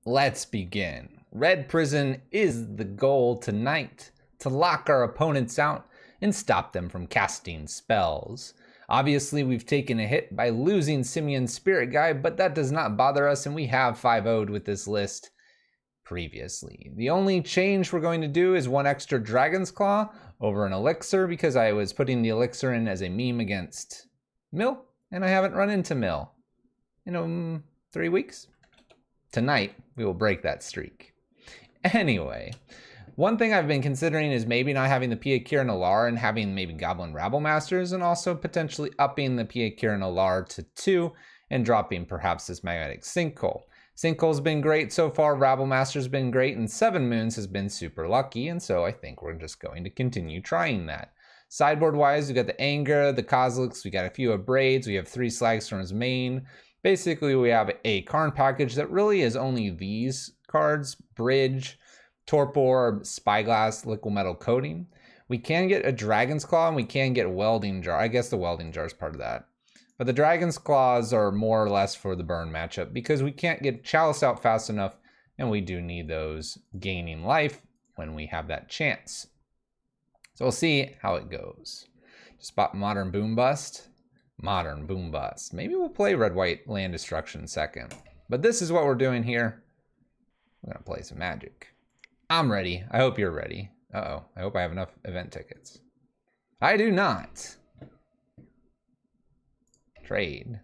Let's begin. Red Prison is the goal tonight, to lock our opponents out and stop them from casting spells. Obviously, we've taken a hit by losing Simeon's Spirit Guide, but that does not bother us, and we have 5-0'd with this list previously. The only change we're going to do is one extra Dragon's Claw over an Elixir, because I was putting the Elixir in as a meme against Mill, and I haven't run into Mill in 3 weeks. Tonight, we will break that streak. Anyway, one thing I've been considering is maybe not having the Pia Kirin Alar and having maybe Goblin Rabble Masters, and also potentially upping the Pia Kirin Alar to 2 and dropping perhaps this Magnetic Sinkhole. Sinkhole's been great so far, Rabble Master's been great, and 7 Moons has been super lucky, and so I think we're just going to continue trying that. Sideboard-wise, we got the Anger, the Kozileks, we got a few Abrades, we have 3 Slags from his main. Basically, we have a Karn package that really is only these cards: Bridge, Torpor, Spyglass, Liquid Metal Coating. We can get a Dragon's Claw, and we can get Welding Jar. I guess the Welding Jar is part of that. But the Dragon's Claws are more or less for the burn matchup, because we can't get Chalice out fast enough, and we do need those gaining life when we have that chance. So we'll see how it goes. Just bought Modern Boom Bust. Modern Boom Bust. Maybe we'll play Red-White Land Destruction second. But this is what we're doing here. We're gonna play some Magic. I'm ready. I hope you're ready. Uh-oh. I hope I have enough event tickets. I do not. Trade.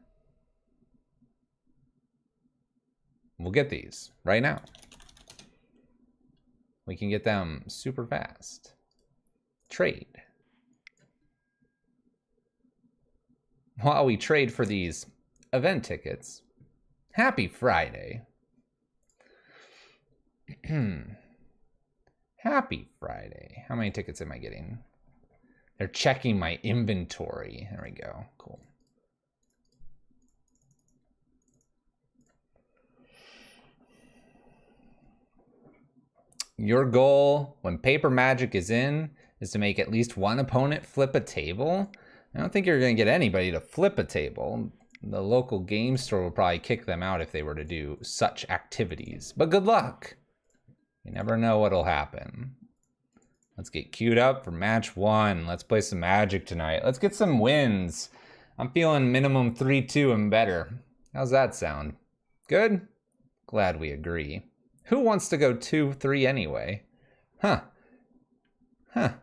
We'll get these right now. We can get them super fast. Trade. While we trade for these event tickets, happy Friday. Happy Friday. How many tickets am I getting? They're checking my inventory. There we go. Cool. Your goal when Paper Magic is in is to make at least one opponent flip a table. I don't think you're going to get anybody to flip a table. The local game store will probably kick them out if they were to do such activities. But good luck. You never know what'll happen. Let's get queued up for match 1. Let's play some Magic tonight. Let's get some wins. I'm feeling minimum 3-2 and better. How's that sound? Good? Glad we agree. Who wants to go 2-3 anyway? Huh. Huh.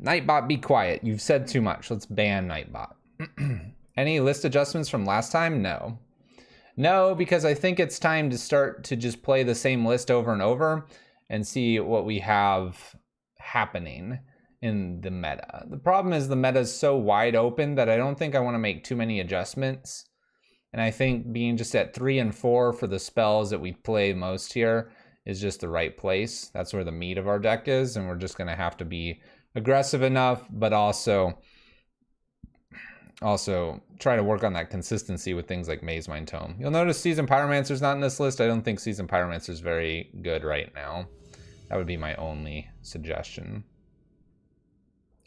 Nightbot, be quiet. You've said too much. Let's ban Nightbot. Any list adjustments from last time? No. No, because I think it's time to start to just play the same list over and over and see what we have happening in the meta. The problem is the meta is so wide open that I don't think I want to make too many adjustments. And I think being just at 3 and 4 for the spells that we play most here is just the right place. That's where the meat of our deck is, and we're just going to have to be aggressive enough, but also try to work on that consistency with things like Maze Mind Tome. You'll notice Seasoned Pyromancer's not in this list. I don't think Seasoned Pyromancer's very good right now. That would be my only suggestion.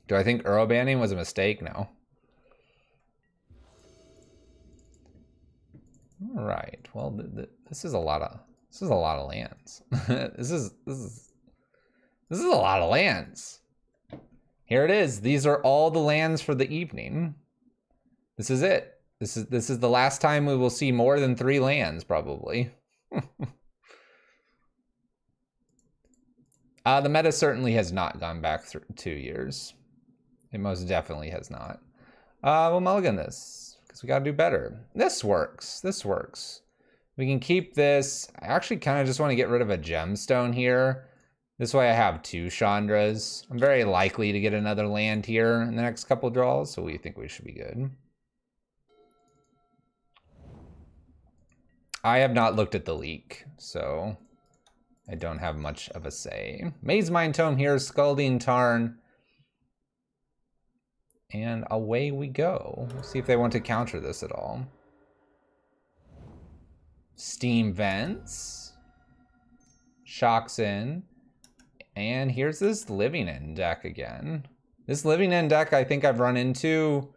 Do I think Uro banning was a mistake? No. All right. Well, this is a lot of lands. this is a lot of lands. Here it is. These are all the lands for the evening. This is it. This is the last time we will see more than 3 lands, probably. The meta certainly has not gone back through 2 years. It most definitely has not. We'll mulligan this, because we gotta do better. This works. This works. We can keep this. I actually kind of just want to get rid of a gemstone here. This way I have 2 Chandras. I'm very likely to get another land here in the next couple draws, so we think we should be good. I have not looked at the leak, so I don't have much of a say. Maze Mind Tome here, Scalding Tarn. And away we go. We'll see if they want to counter this at all. Steam Vents. Shocks in. And here's this Living End deck again. This Living End deck I think I've run into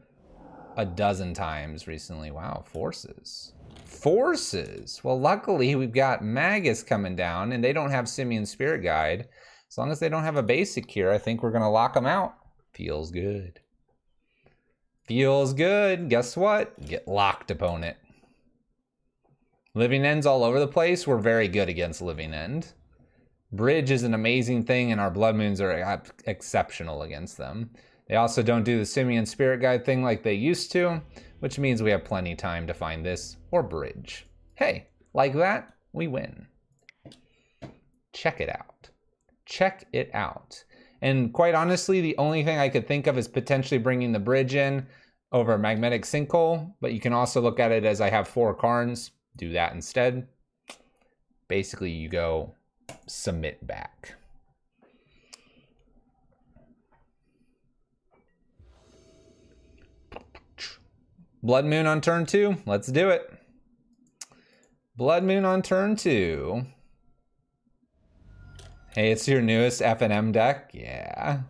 a dozen times recently. Wow, forces. Forces! Well, luckily we've got Magus coming down and they don't have Simian Spirit Guide. As long as they don't have a basic here, I think we're gonna lock them out. Feels good. Feels good. Guess what? Get locked, opponent. Living End's all over the place. We're very good against Living End. Bridge is an amazing thing, and our Blood Moons are exceptional against them. They also don't do the Simian Spirit Guide thing like they used to, which means we have plenty of time to find this or Bridge. Hey, like that, we win. Check it out. Check it out. And quite honestly, the only thing I could think of is potentially bringing the Bridge in over Magnetic Sinkhole, but you can also look at it as I have 4 Karns. Do that instead. Basically, you go submit back. Blood Moon on turn 2. Let's do it. Blood Moon on turn 2. Hey, it's your newest F&M deck? Yeah.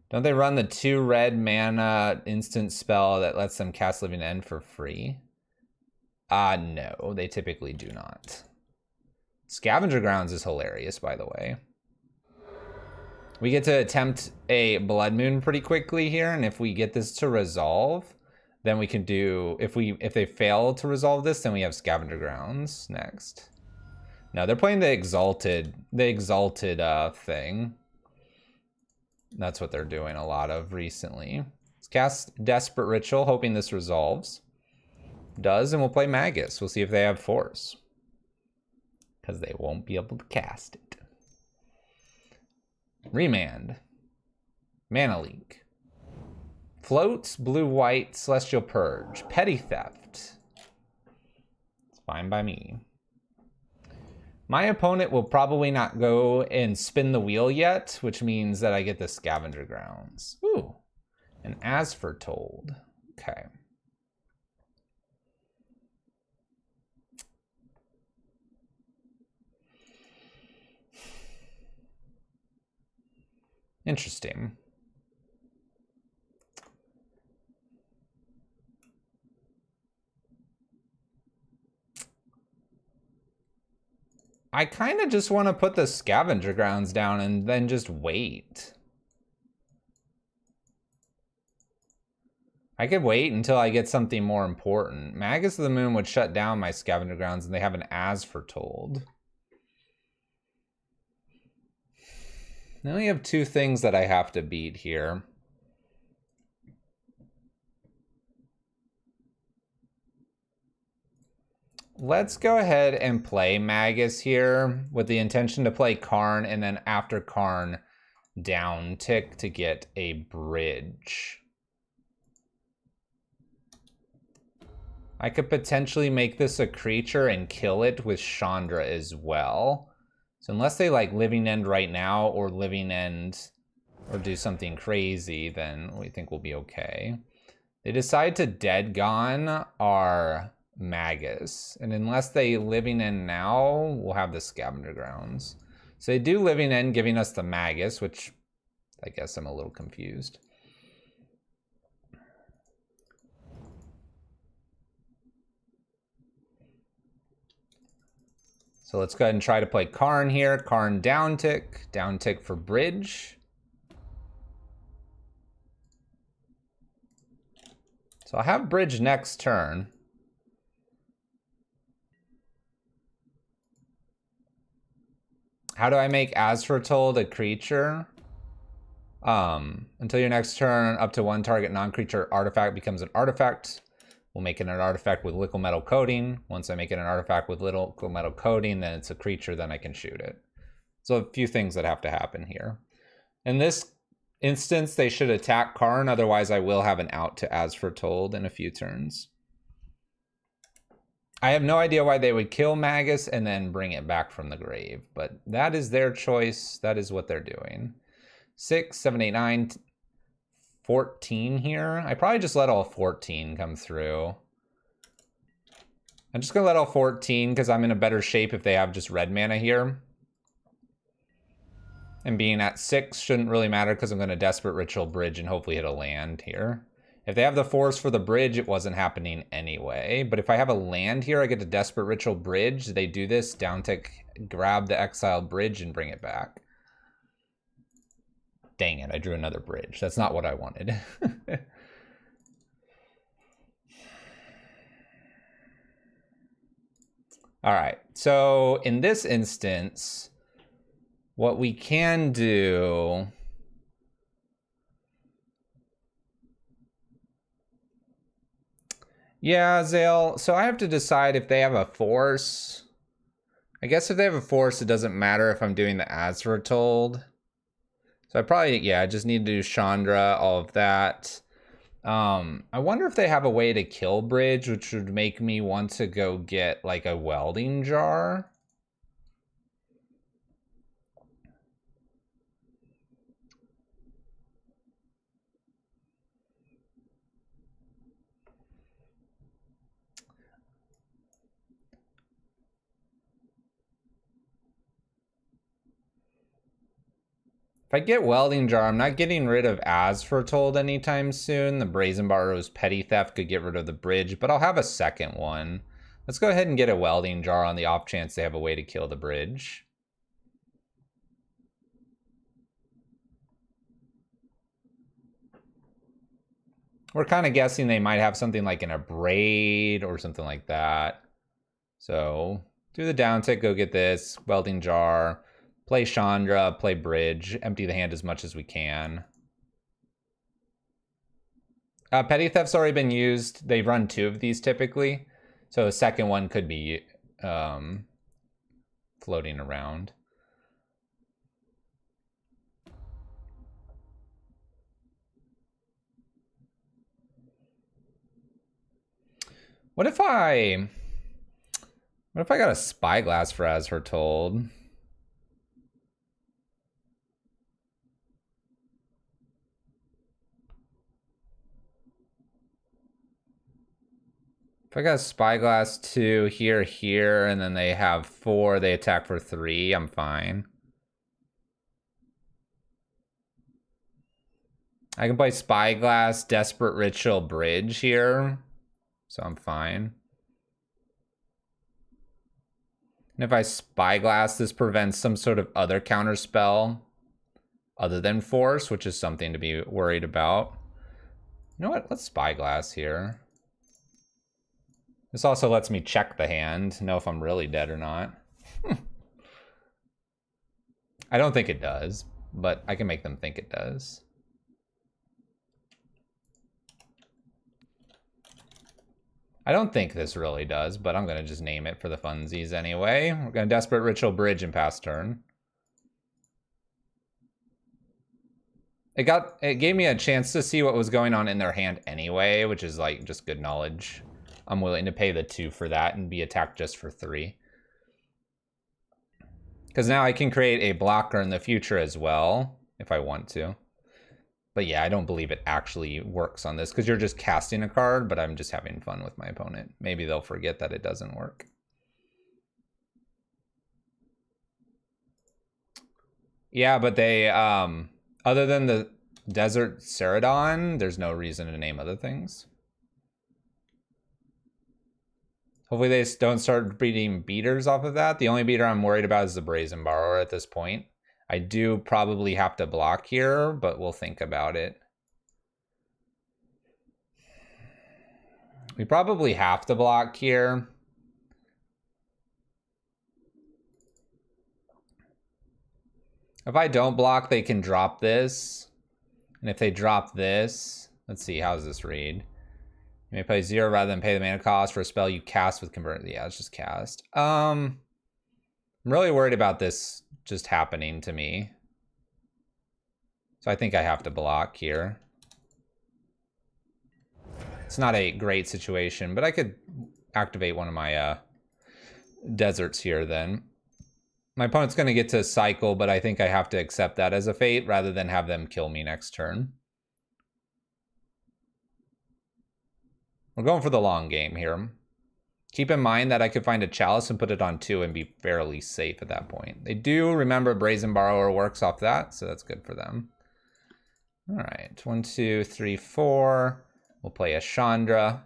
Don't they run the 2 red mana instant spell that lets them cast Living End for free? No, they typically do not. Scavenger Grounds is hilarious, by the way. We get to attempt a Blood Moon pretty quickly here, and if we get this to resolve, then we can do, if they fail to resolve this, then we have Scavenger Grounds next. No, they're playing the Exalted thing. That's what they're doing a lot of recently. Let's cast Desperate Ritual, hoping this resolves. Does, and we'll play Magus. We'll see if they have Force. Because they won't be able to cast it. Remand. Mana Leak. Floats, blue-white, Celestial Purge. Petty Theft. It's fine by me. My opponent will probably not go and spin the wheel yet, which means that I get the Scavenger Grounds. Ooh, and As Foretold. Okay. Interesting. I kind of just want to put the Scavenger Grounds down and then just wait. I could wait until I get something more important. Magus of the Moon would shut down my Scavenger Grounds, and they have an As Foretold. I only have 2 things that I have to beat here. Let's go ahead and play Magus here with the intention to play Karn, and then after Karn, down tick to get a Bridge. I could potentially make this a creature and kill it with Chandra as well. So unless they like Living End right now or Living End or do something crazy, then we think we'll be okay. They decide to Dead Gone our Magus. And unless they Living End now, we'll have the Scavenger Grounds. So they do Living End, giving us the Magus, which I guess I'm a little confused. So let's go ahead and try to play Karn here. Karn down tick for Bridge. So I'll have Bridge next turn. How do I make As Foretold a creature? Until your next turn, up to 1 target non-creature artifact becomes an artifact. We'll make it an artifact with liquid metal coating. Once I make it an artifact with liquid metal coating, then it's a creature, then I can shoot it. So a few things that have to happen here. In this instance, they should attack Karn, otherwise I will have an out to As Foretold in a few turns. I have no idea why they would kill Magus and then bring it back from the grave, but that is their choice. That is what they're doing. 6, 7, 8, 9, 14 here. I probably just let all 14 come through. I'm just gonna let all 14 because I'm in a better shape if they have just red mana here. And being at 6 shouldn't really matter because I'm going to Desperate Ritual Bridge and hopefully hit a land here. If they have the force for the bridge, it wasn't happening anyway. But if I have a land here, I get to Desperate Ritual Bridge. They do this, down tick, grab the exiled bridge and bring it back. Dang it, I drew another bridge. That's not what I wanted. All right, so in this instance, what we can do... Yeah, Zale, so I have to decide if they have a force. I guess if they have a force, it doesn't matter if I'm doing the as foretold. So I probably, yeah, I just need to do Chandra, all of that. I wonder if they have a way to kill bridge, which would make me want to go get like a welding jar. If I get welding jar, I'm not getting rid of as foretold anytime soon. The Brazen Borrow's petty theft could get rid of the bridge, but I'll have a second one. Let's go ahead and get a welding jar on the off chance they have a way to kill the bridge. We're kind of guessing they might have something like an abrade or something like that. So do the down tick, go get this, welding jar, play Chandra, play bridge, empty the hand as much as we can. Petty Theft's already been used. They run 2 of these typically. So a second one could be floating around. What if I got a Spyglass for as foretold? If I got a Spyglass 2 here, here, and then they have 4, they attack for 3, I'm fine. I can play Spyglass, Desperate Ritual Bridge here, so I'm fine. And if I Spyglass, this prevents some sort of other counter spell other than Force, which is something to be worried about. You know what? Let's Spyglass here. This also lets me check the hand, know if I'm really dead or not. I don't think it does, but I can make them think it does. I don't think this really does, but I'm gonna just name it for the funsies anyway. We're gonna Desperate Ritual Bridge and pass turn. It gave me a chance to see what was going on in their hand anyway, which is like just good knowledge. I'm willing to pay the 2 for that and be attacked just for 3. Because now I can create a blocker in the future as well, if I want to. But yeah, I don't believe it actually works on this, because you're just casting a card, but I'm just having fun with my opponent. Maybe they'll forget that it doesn't work. Yeah, but they, other than the Desert Ceradon, there's no reason to name other things. Hopefully they don't start breeding beaters off of that. The only beater I'm worried about is the Brazen Borrower at this point. I do probably have to block here, but we'll think about it. We probably have to block here. If I don't block, they can drop this. And if they drop this, let's see, how does this read? You may play 0 rather than pay the mana cost for a spell you cast with convert. Yeah, it's just cast. I'm really worried about this just happening to me. So I think I have to block here. It's not a great situation, but I could activate one of my deserts here then. My opponent's going to get to cycle, but I think I have to accept that as a fate rather than have them kill me next turn. We're going for the long game here. Keep in mind that I could find a Chalice and put it on 2 and be fairly safe at that point. They do remember Brazen Borrower works off that, so that's good for them. All right, 1, 2, 3, 4. We'll play a Chandra.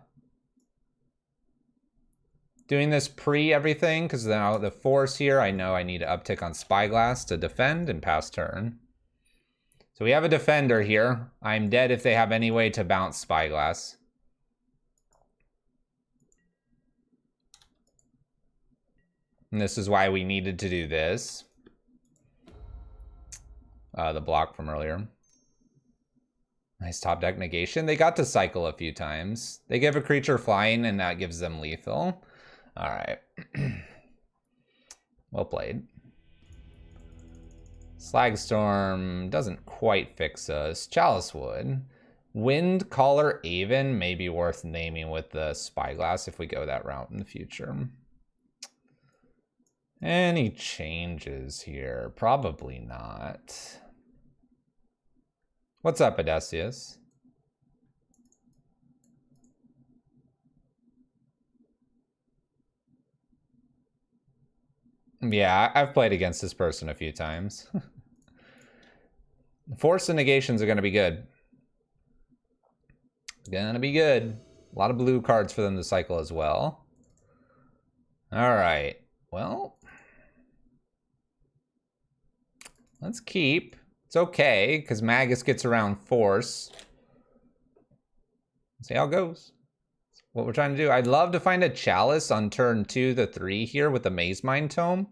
Doing this pre-everything, because now the force here, I know I need to uptick on Spyglass to defend and pass turn. So we have a defender here. I'm dead if they have any way to bounce Spyglass. And this is why we needed to do this. The block from earlier. Nice top deck negation. They got to cycle a few times. They give a creature flying and that gives them lethal. All right. Well played. Slagstorm doesn't quite fix us. Chalice would. Wind Caller Aven may be worth naming with the Spyglass if we go that route in the future. Any changes here? Probably not. What's up, Odysseus? Yeah, I've played against this person a few times. Force and negations are going to be good. Gonna be good. A lot of blue cards for them to cycle as well. All right. Well, let's keep. It's okay, because Magus gets around force. See how it goes. What we're trying to do. I'd love to find a Chalice on turn 2 to 3 here with the Maze Mind Tome,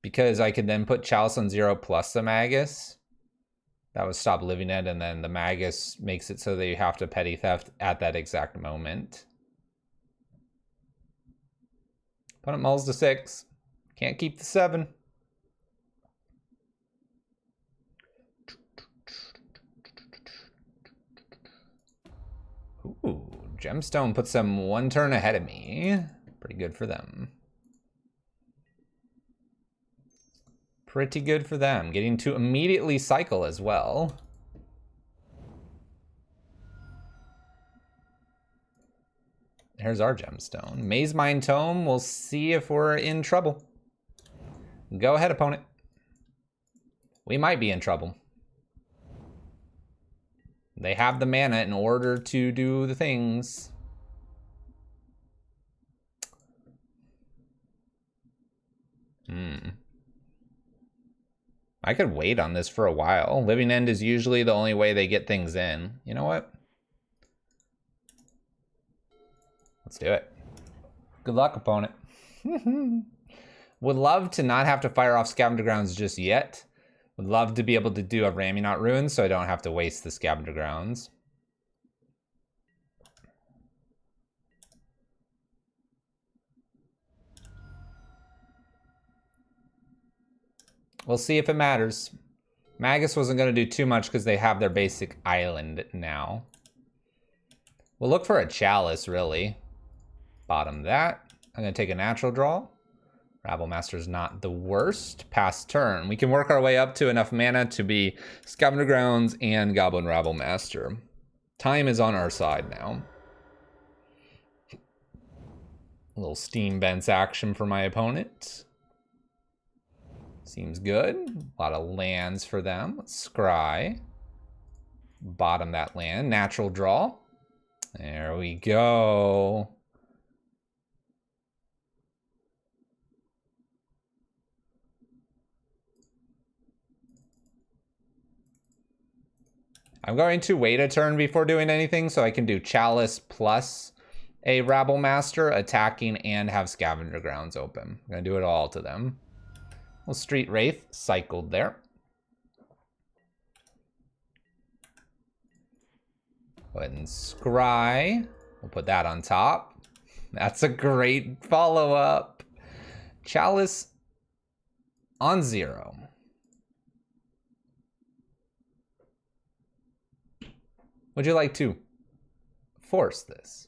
because I could then put Chalice on 0 plus the Magus. That would stop living it, and then the Magus makes it so that you have to Petty Theft at that exact moment. Opponent mulls to 6. Can't keep the 7. Ooh, Gemstone puts them 1 turn ahead of me. Pretty good for them. Pretty good for them. Getting to immediately cycle as well. Here's our Gemstone. Maze Mind Tome. We'll see if we're in trouble. Go ahead, opponent. We might be in trouble. They have the mana in order to do the things. I could wait on this for a while. Living End is usually the only way they get things in. You know what? Let's do it. Good luck, opponent. Would love to not have to fire off Scavenger Grounds just yet. Would love to be able to do a Raminot Ruin so I don't have to waste the Scavenger Grounds. We'll see if it matters. Magus wasn't going to do too much because they have their basic island now. We'll look for a Chalice, really. Bottom that. I'm going to take a natural draw. Rabble Master's not the worst. Pass turn. We can work our way up to enough mana to be Scavenger Grounds and Goblin Rabble Master. Time is on our side now. A little Steam Vents action for my opponent. Seems good. A lot of lands for them. Let's scry. Bottom that land. Natural draw. There we go. I'm going to wait a turn before doing anything so I can do Chalice plus a Rabble Master attacking and have Scavenger Grounds open. I'm going to do it all to them. Well, Street Wraith cycled there. Go ahead and scry. We'll put that on top. That's a great follow-up. Chalice on 0. Would you like to force this?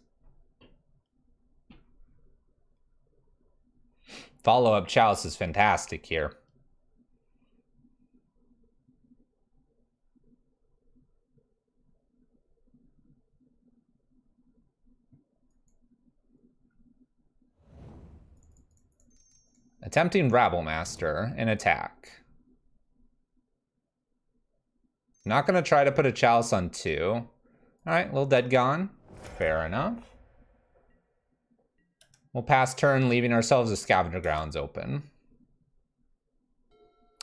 Follow-up Chalice is fantastic here. Attempting Rabble Master in attack. Not going to try to put a Chalice on 2. All right, little dead gone. Fair enough. We'll pass turn, leaving ourselves a Scavenger Grounds open.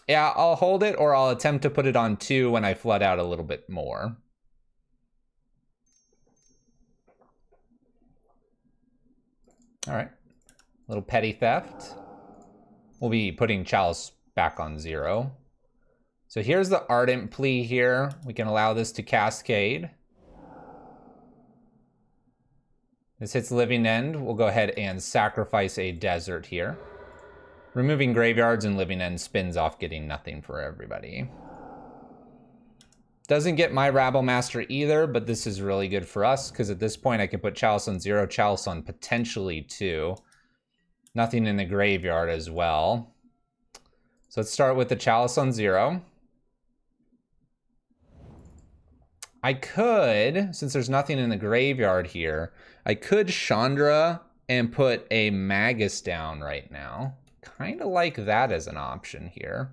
Yeah, I'll hold it, or I'll attempt to put it on 2 when I flood out a little bit more. All right, little petty theft. We'll be putting Chalice back on 0. So here's the Ardent Plea here. We can allow this to cascade. This hits Living End. We'll go ahead and sacrifice a Desert here. Removing Graveyards and Living End spins off getting nothing for everybody. Doesn't get my Rabble Master either, but this is really good for us because at this point I can put Chalice on 0, Chalice on potentially 2. Nothing in the graveyard as well. So let's start with the Chalice on 0. I could, since there's nothing in the graveyard here, I could Chandra and put a Magus down right now. Kind of like that as an option here.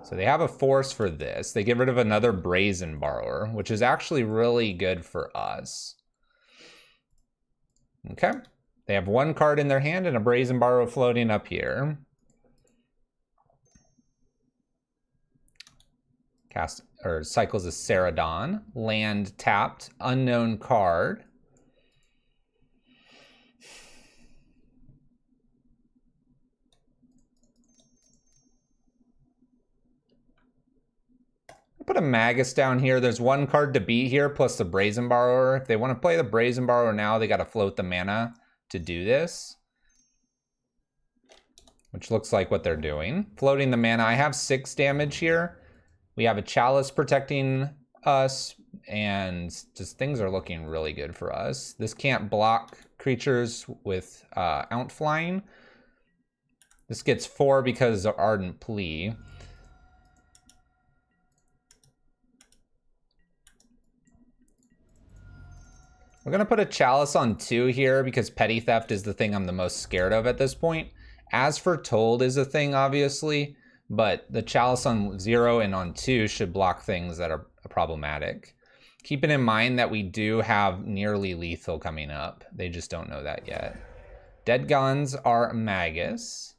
So they have a force for this. They get rid of another Brazen Borrower, which is actually really good for us. Okay. They have 1 card in their hand and a Brazen Borrower floating up here. Cast or cycles a Ceradon. Land tapped. Unknown card. Put a Magus down here. There's 1 card to beat here, plus the Brazen Borrower. If they want to play the Brazen Borrower now, they got to float the mana to do this. Which looks like what they're doing. Floating the mana. I have 6 damage here. We have a Chalice protecting us, and just things are looking really good for us. This can't block creatures with Outflying. This gets 4 because of Ardent Plea. We're going to put a Chalice on 2 here because Petty Theft is the thing I'm the most scared of at this point. As Foretold is a thing, obviously, but the Chalice on 0 and on 2 should block things that are problematic. Keeping in mind that we do have nearly lethal coming up. They just don't know that yet. Dead Gons are Magus.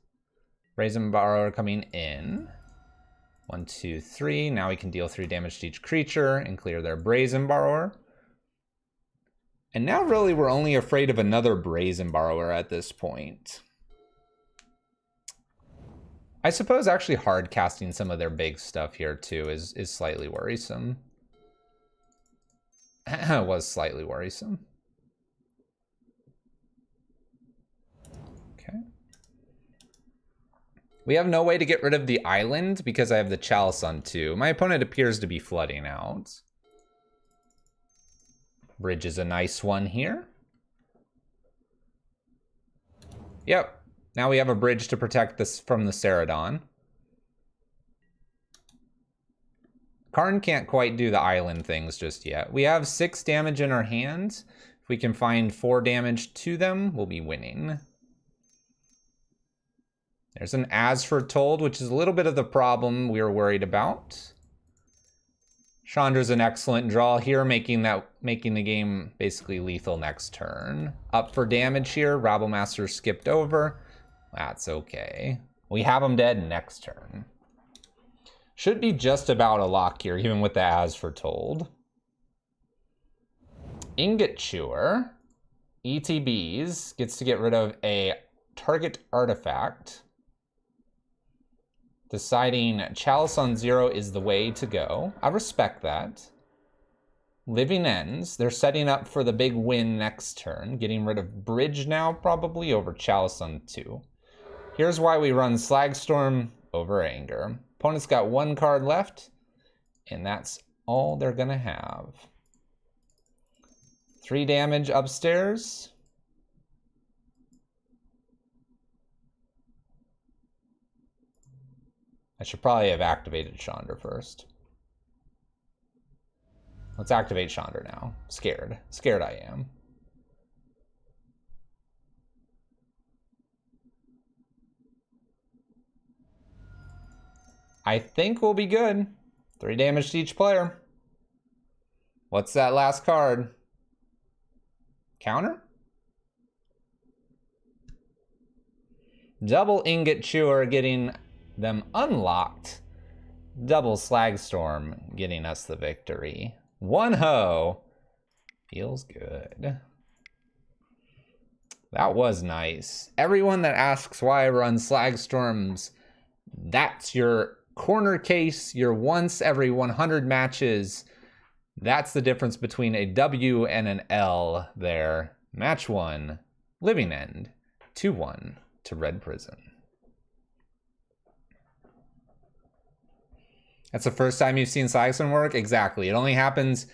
Brazen Borrower coming in. 1, 2, 3. Now we can deal 3 damage to each creature and clear their Brazen Borrower. And now really we're only afraid of another Brazen Borrower at this point. I suppose actually hard casting some of their big stuff here too is slightly worrisome. It was slightly worrisome. Okay. We have no way to get rid of the island because I have the Chalice on 2. My opponent appears to be flooding out. Bridge is a nice one here. Yep. Now we have a bridge to protect this from the Ceradon. Karn can't quite do the island things just yet. We have 6 damage in our hands. If we can find 4 damage to them, we'll be winning. There's an As Foretold, which is a little bit of the problem we were worried about. Chandra's an excellent draw here, making the game basically lethal next turn. Up for damage here. Rabble Master skipped over. That's okay. We have him dead next turn. Should be just about a lock here, even with the As Foretold. Ingot Chewer. ETBs. Gets to get rid of a target artifact. Deciding Chalice on 0 is the way to go. I respect that. Living Ends. They're setting up for the big win next turn. Getting rid of Bridge now, probably, over Chalice on 2. Here's why we run Slagstorm over Anger. Opponent's got 1 card left, and that's all they're going to have. 3 damage upstairs. I should probably have activated Chandra first. Let's activate Chandra now. Scared. Scared I am. I think we'll be good. 3 damage to each player. What's that last card? Counter? Double Ingot Chewer getting them unlocked. Double Slagstorm getting us the victory. 1 ho. Feels good. That was nice. Everyone that asks why I run Slagstorms, that's your corner case, your once every 100 matches. That's the difference between a W and an L there. Match 1, Living End, 2-1 to Red Prison. That's the first time you've seen Slagstorm work? Exactly. It only happens...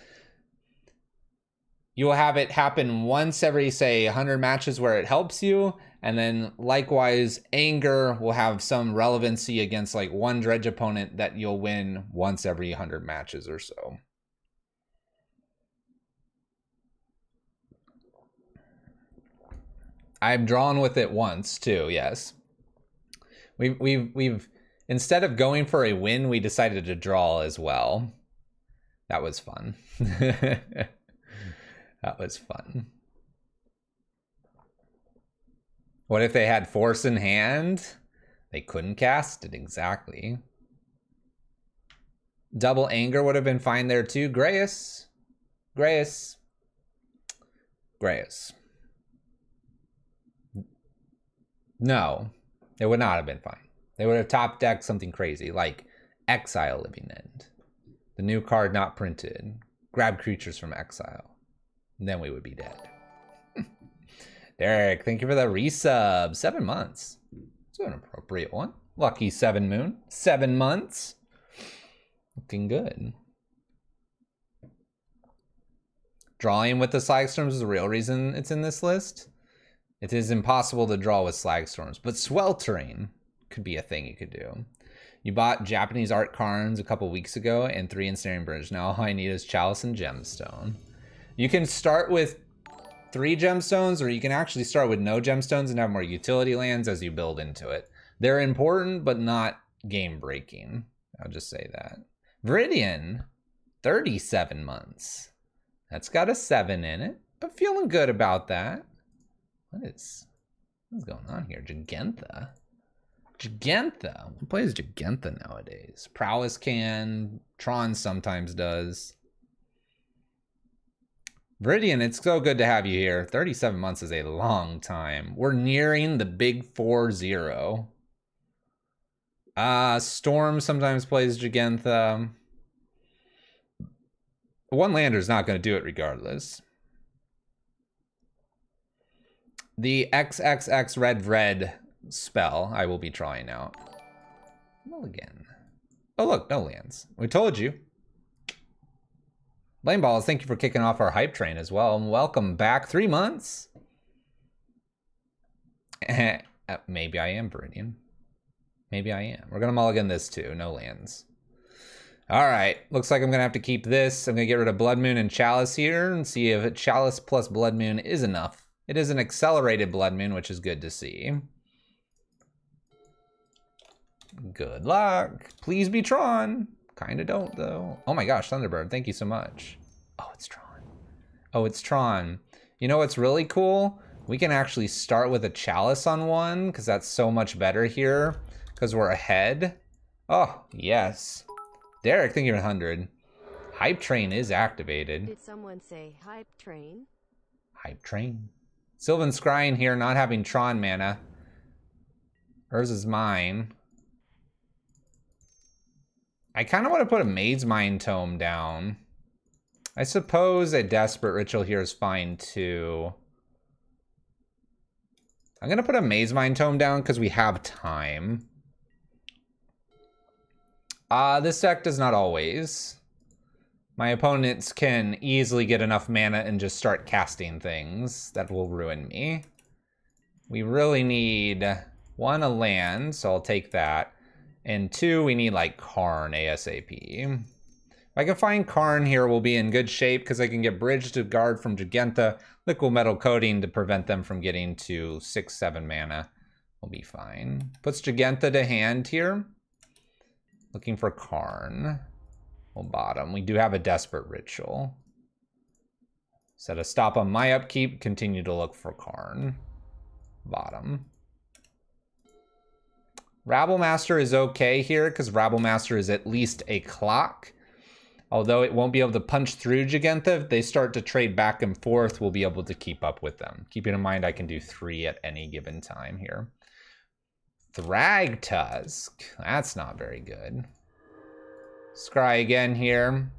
You will have it happen once every, say, 100 matches where it helps you. And then likewise, Anger will have some relevancy against like one dredge opponent that you'll win once every 100 matches or so. I've drawn with it once too, yes. We've instead of going for a win, we decided to draw as well. That was fun. That was fun. What if they had Force in hand? They couldn't cast it, exactly. Double Anger would have been fine there too. Grayus. Grayus. Grayus. No, it would not have been fine. They would have top decked something crazy, like Exile Living End. The new card not printed. Grab creatures from exile. Then we would be dead. Derek, thank you for the resub. 7 months. It's an appropriate one. Lucky 7 moon. 7 months. Looking good. Drawing with the Slagstorms is the real reason it's in this list. It is impossible to draw with Slagstorms, but Sweltering could be a thing you could do. You bought Japanese art cards a couple weeks ago and 3 Ensnaring Bridge. Now all I need is Chalice and Gemstone. You can start with 3 gemstones, or you can actually start with no gemstones and have more utility lands as you build into it. They're important, but not game breaking. I'll just say that. Viridian, 37 months. That's got a 7 in it, but feeling good about that. What's going on here? Jegantha. Jegantha. Who plays Jegantha nowadays? Prowess can. Tron sometimes does. Viridian, it's so good to have you here. 37 months is a long time. We're nearing the big 4-0. Storm sometimes plays Jegantha. One lander is not going to do it regardless. The XXX red spell I will be trying out. Mulligan. Oh look, no lands. We told you. Lane Balls, thank you for kicking off our hype train as well. And welcome back. 3 months. Maybe I am Viridian. Maybe I am. We're going to mulligan this too. No lands. All right. Looks like I'm going to have to keep this. I'm going to get rid of Blood Moon and Chalice here and see if Chalice plus Blood Moon is enough. It is an accelerated Blood Moon, which is good to see. Good luck. Please be Tron. Kind of don't, though. Oh my gosh, Thunderbird, thank you so much. Oh, it's Tron. Oh, it's Tron. You know what's really cool? We can actually start with a Chalice on one, because that's so much better here, because we're ahead. Oh, yes. Derek, thank you for 100. Hype Train is activated. Did someone say Hype Train? Hype Train. Sylvan Scrying here, not having Tron mana. Hers is mine. I kind of want to put a Maid's Mind Tome down. I suppose a Desperate Ritual here is fine too. I'm going to put a Maid's Mind Tome down because we have time. This deck does not always. My opponents can easily get enough mana and just start casting things that will ruin me. We really need 1, a land, so I'll take that. And 2, we need like Karn ASAP. If I can find Karn here, we'll be in good shape because I can get Bridge to guard from Jegantha, Liquid Metal Coating to prevent them from getting to 6-7 mana. We'll be fine. Puts Jegantha to hand here. Looking for Karn. We'll bottom. We do have a Desperate Ritual. Set a stop on my upkeep. Continue to look for Karn. Bottom. Rabble Master is okay here because Rabble Master is at least a clock. Although it won't be able to punch through Jegantha, if they start to trade back and forth, we'll be able to keep up with them. Keeping in mind I can do 3 at any given time here. Thragtusk. That's not very good. Scry again here.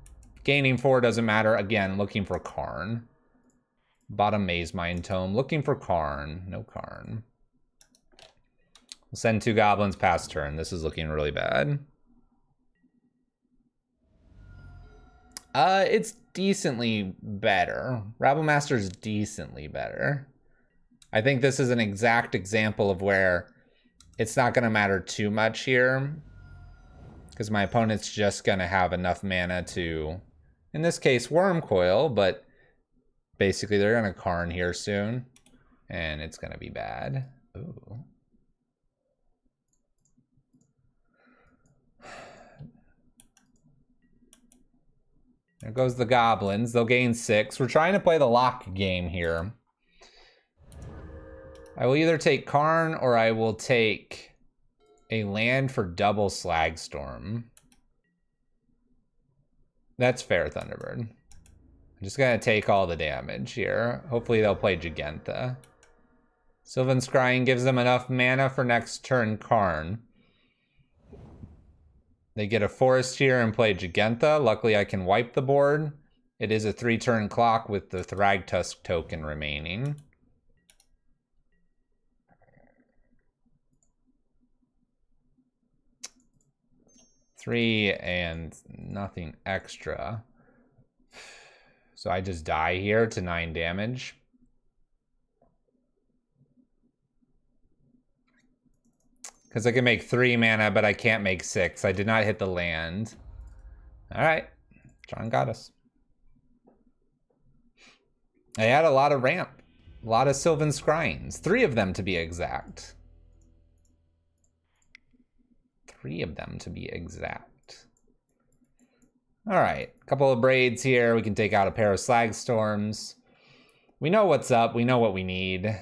Gaining 4 doesn't matter. Again, looking for Karn. Bottom Maze Mind Tome. Looking for Karn. No Karn. We'll send 2 goblins past turn. This is looking really bad. It's decently better. Rabble Master is decently better. I think this is an exact example of where it's not going to matter too much here. Because my opponent's just going to have enough mana to, in this case, Wormcoil, but basically they're going to Karn here soon. And it's going to be bad. Ooh. There goes the goblins. They'll gain 6. We're trying to play the lock game here. I will either take Karn or I will take a land for double Slagstorm. That's fair, Thunderbird. I'm just going to take all the damage here. Hopefully they'll play Jegantha. Sylvan Scrying gives them enough mana for next turn Karn. They get a forest here and play Jegantha. Luckily, I can wipe the board. It is a 3-turn clock with the Thragtusk token remaining. Three and nothing extra. So I just die here to 9 damage. Because I can make 3 mana, but I can't make 6. I did not hit the land. All right. John got us. I had a lot of ramp. A lot of Sylvan Scryings. 3 of them to be exact. 3 of them to be exact. All right. A couple of braids here. We can take out a pair of Slagstorms. We know what's up. We know what we need.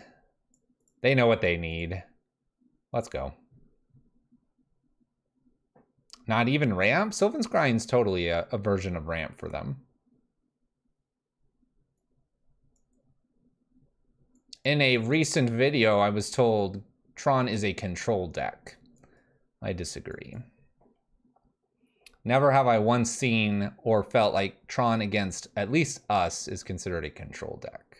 They know what they need. Let's go. Not even ramp? Sylvan Scrying's totally a version of ramp for them. In a recent video, I was told Tron is a control deck. I disagree. Never have I once seen or felt like Tron against at least us is considered a control deck.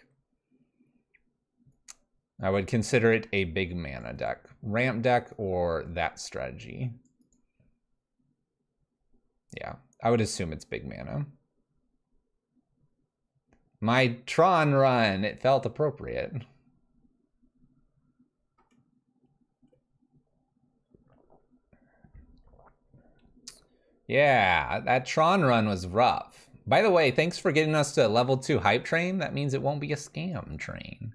I would consider it a big mana deck. Ramp deck or that strategy. Yeah, I would assume it's big mana. My Tron run, it felt appropriate. Yeah, that Tron run was rough. By the way, thanks for getting us to level 2 hype train. That means it won't be a scam train.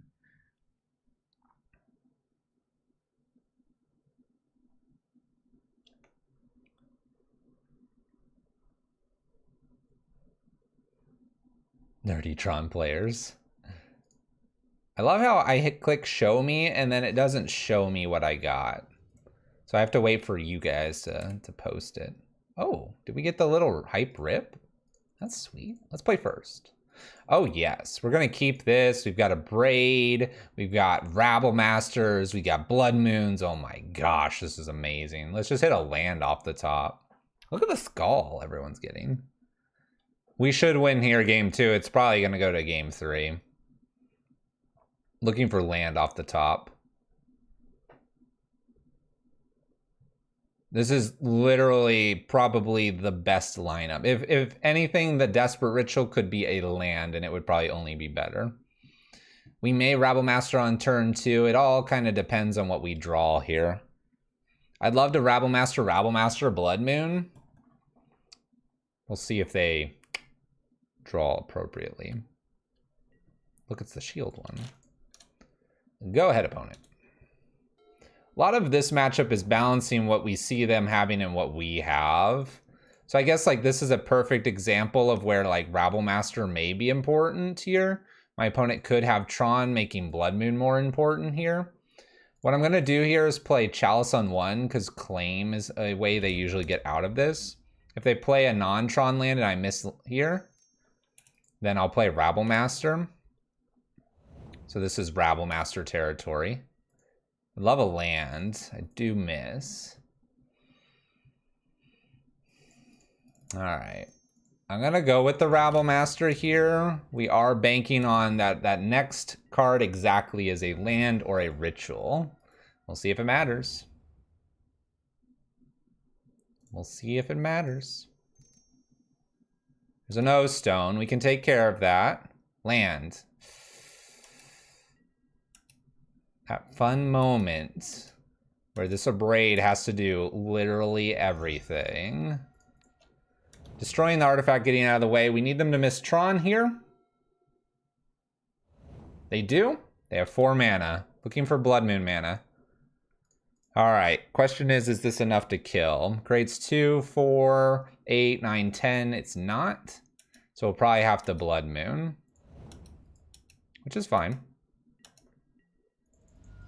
Nerdy Tron players. I love how I hit click show me and then it doesn't show me what I got. So I have to wait for you guys to post it. Oh, did we get the little hype rip? That's sweet. Let's play first. Oh yes, we're gonna keep this. We've got a braid. We've got Rabble Masters. We got Blood Moons. Oh my gosh, this is amazing. Let's just hit a land off the top. Look at the skull everyone's getting. We should win here game 2. It's probably gonna go to game 3. Looking for land off the top. This is literally probably the best lineup. If anything, the Desperate Ritual could be a land and it would probably only be better. We may Rabble Master on turn 2. It all kind of depends on what we draw here. I'd love to Rabble Master Blood Moon. We'll see if they draw appropriately. Look, it's the shield one. Go ahead, opponent. A lot of this matchup is balancing what we see them having and what we have. So I guess like this is a perfect example of where like Rabble Master may be important here. My opponent could have Tron making Blood Moon more important here. What I'm gonna do here is play Chalice on 1 because Claim is a way they usually get out of this. If they play a non-Tron land and I miss here, then I'll play Rabble Master. So this is Rabble Master territory. I love a land. I do miss. All right. I'm going to go with the Rabble Master here. We are banking on that next card exactly as a land or a ritual. We'll see if it matters. We'll see if it matters. There's an O stone. We can take care of that. Land. That fun moment where this Abrade has to do literally everything. Destroying the artifact, getting out of the way. We need them to miss Tron here. They do. They have 4 mana. Looking for Blood Moon mana. All right. Question is this enough to kill? Grades 2, 4, 8, 9, 10. It's not. So we'll probably have to Blood Moon. Which is fine.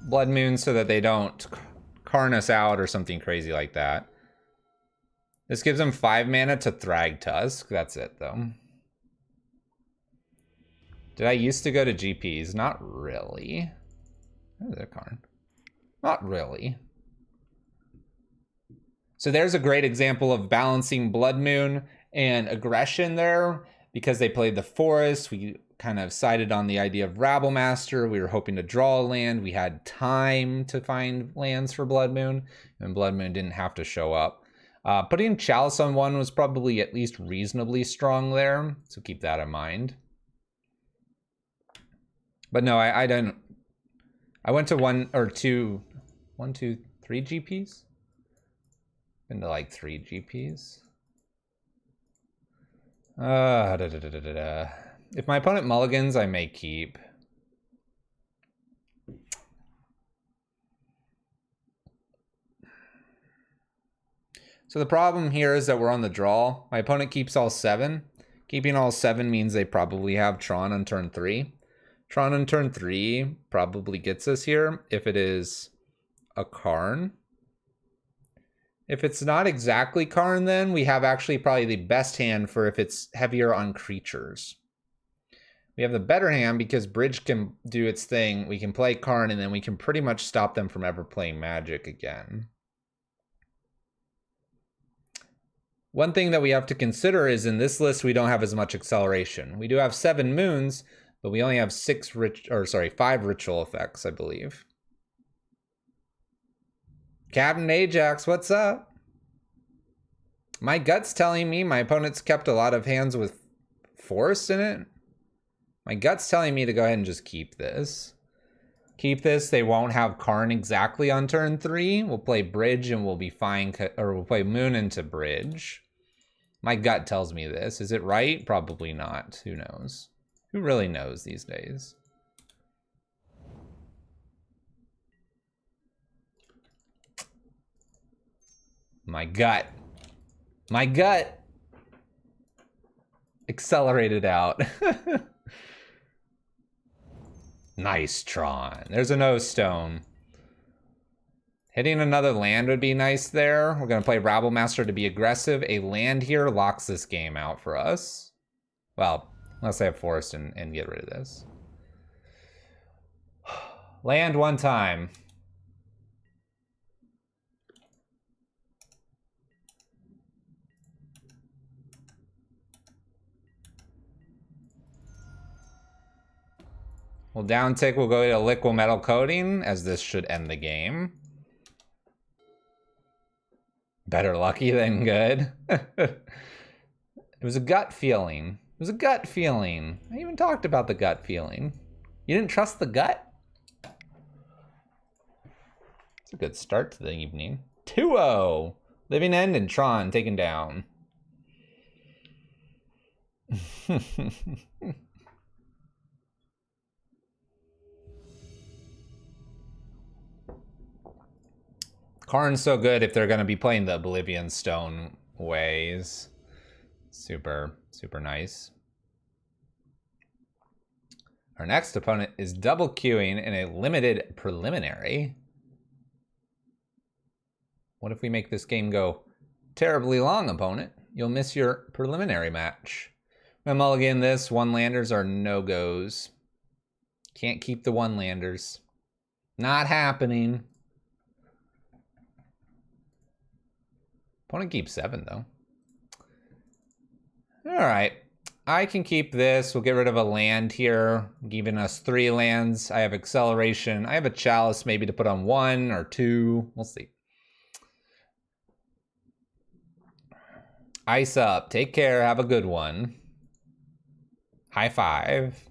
Blood Moon so that they don't Karn us out or something crazy like that. This gives them 5 mana to Thrag Tusk. That's it, though. Did I used to go to GPs? Not really. Oh, there's a Karn. Not really. So there's a great example of balancing Blood Moon and aggression there. Because they played the Forest, we kind of sided on the idea of Rabble Master. We were hoping to draw a land. We had time to find lands for Blood Moon. And Blood Moon didn't have to show up. Putting Chalice on 1 was probably at least reasonably strong there, so keep that in mind. But no, I don't. I went to 1 or 2, 1, 2, 3 GPs. Been to like 3 GPs. If my opponent mulligans, I may keep. So the problem here is that we're on the draw. My opponent keeps all 7. Keeping all 7 means they probably have Tron on turn 3. Tron on turn 3 probably gets us here if it is a Karn. If it's not exactly Karn, then we have actually probably the best hand for if it's heavier on creatures. We have the better hand because Bridge can do its thing. We can play Karn and then we can pretty much stop them from ever playing Magic again. One thing that we have to consider is in this list, we don't have as much acceleration. We do have 7 moons, but we only have 5 ritual effects, I believe. Captain Ajax, what's up? My gut's telling me my opponent's kept a lot of hands with Forest in it. My gut's telling me to go ahead and just keep this. Keep this. They won't have Karn exactly on turn 3. We'll play Bridge and we'll be fine, or we'll play Moon into Bridge. My gut tells me this. Is it right? Probably not. Who knows? Who really knows these days? My gut. My gut accelerated out. Nice Tron. There's an O stone. Hitting another land would be nice there. We're going to play Rabble Master to be aggressive. A land here locks this game out for us. Well, unless I have Forest and get rid of this. Land one time. Well, down tick will go to liquid metal coating, as this should end the game. Better lucky than good. It was a gut feeling. It was a gut feeling. I even talked about the gut feeling. You didn't trust the gut? It's a good start to the evening. 2-0. Living End and Tron taken down. Karn's so good if they're going to be playing the Oblivion Stone ways. Super, super nice. Our next opponent is double queuing in a limited preliminary. What if we make this game go terribly long, opponent? You'll miss your preliminary match. I'm gonna mulligan this. One-landers are no-goes. Can't keep the one-landers. Not happening. Opponent keeps 7, though. All right. I can keep this. We'll get rid of a land here, giving us 3 lands. I have acceleration. I have a chalice maybe to put on 1 or 2. We'll see. Ice up. Take care. Have a good one. High five.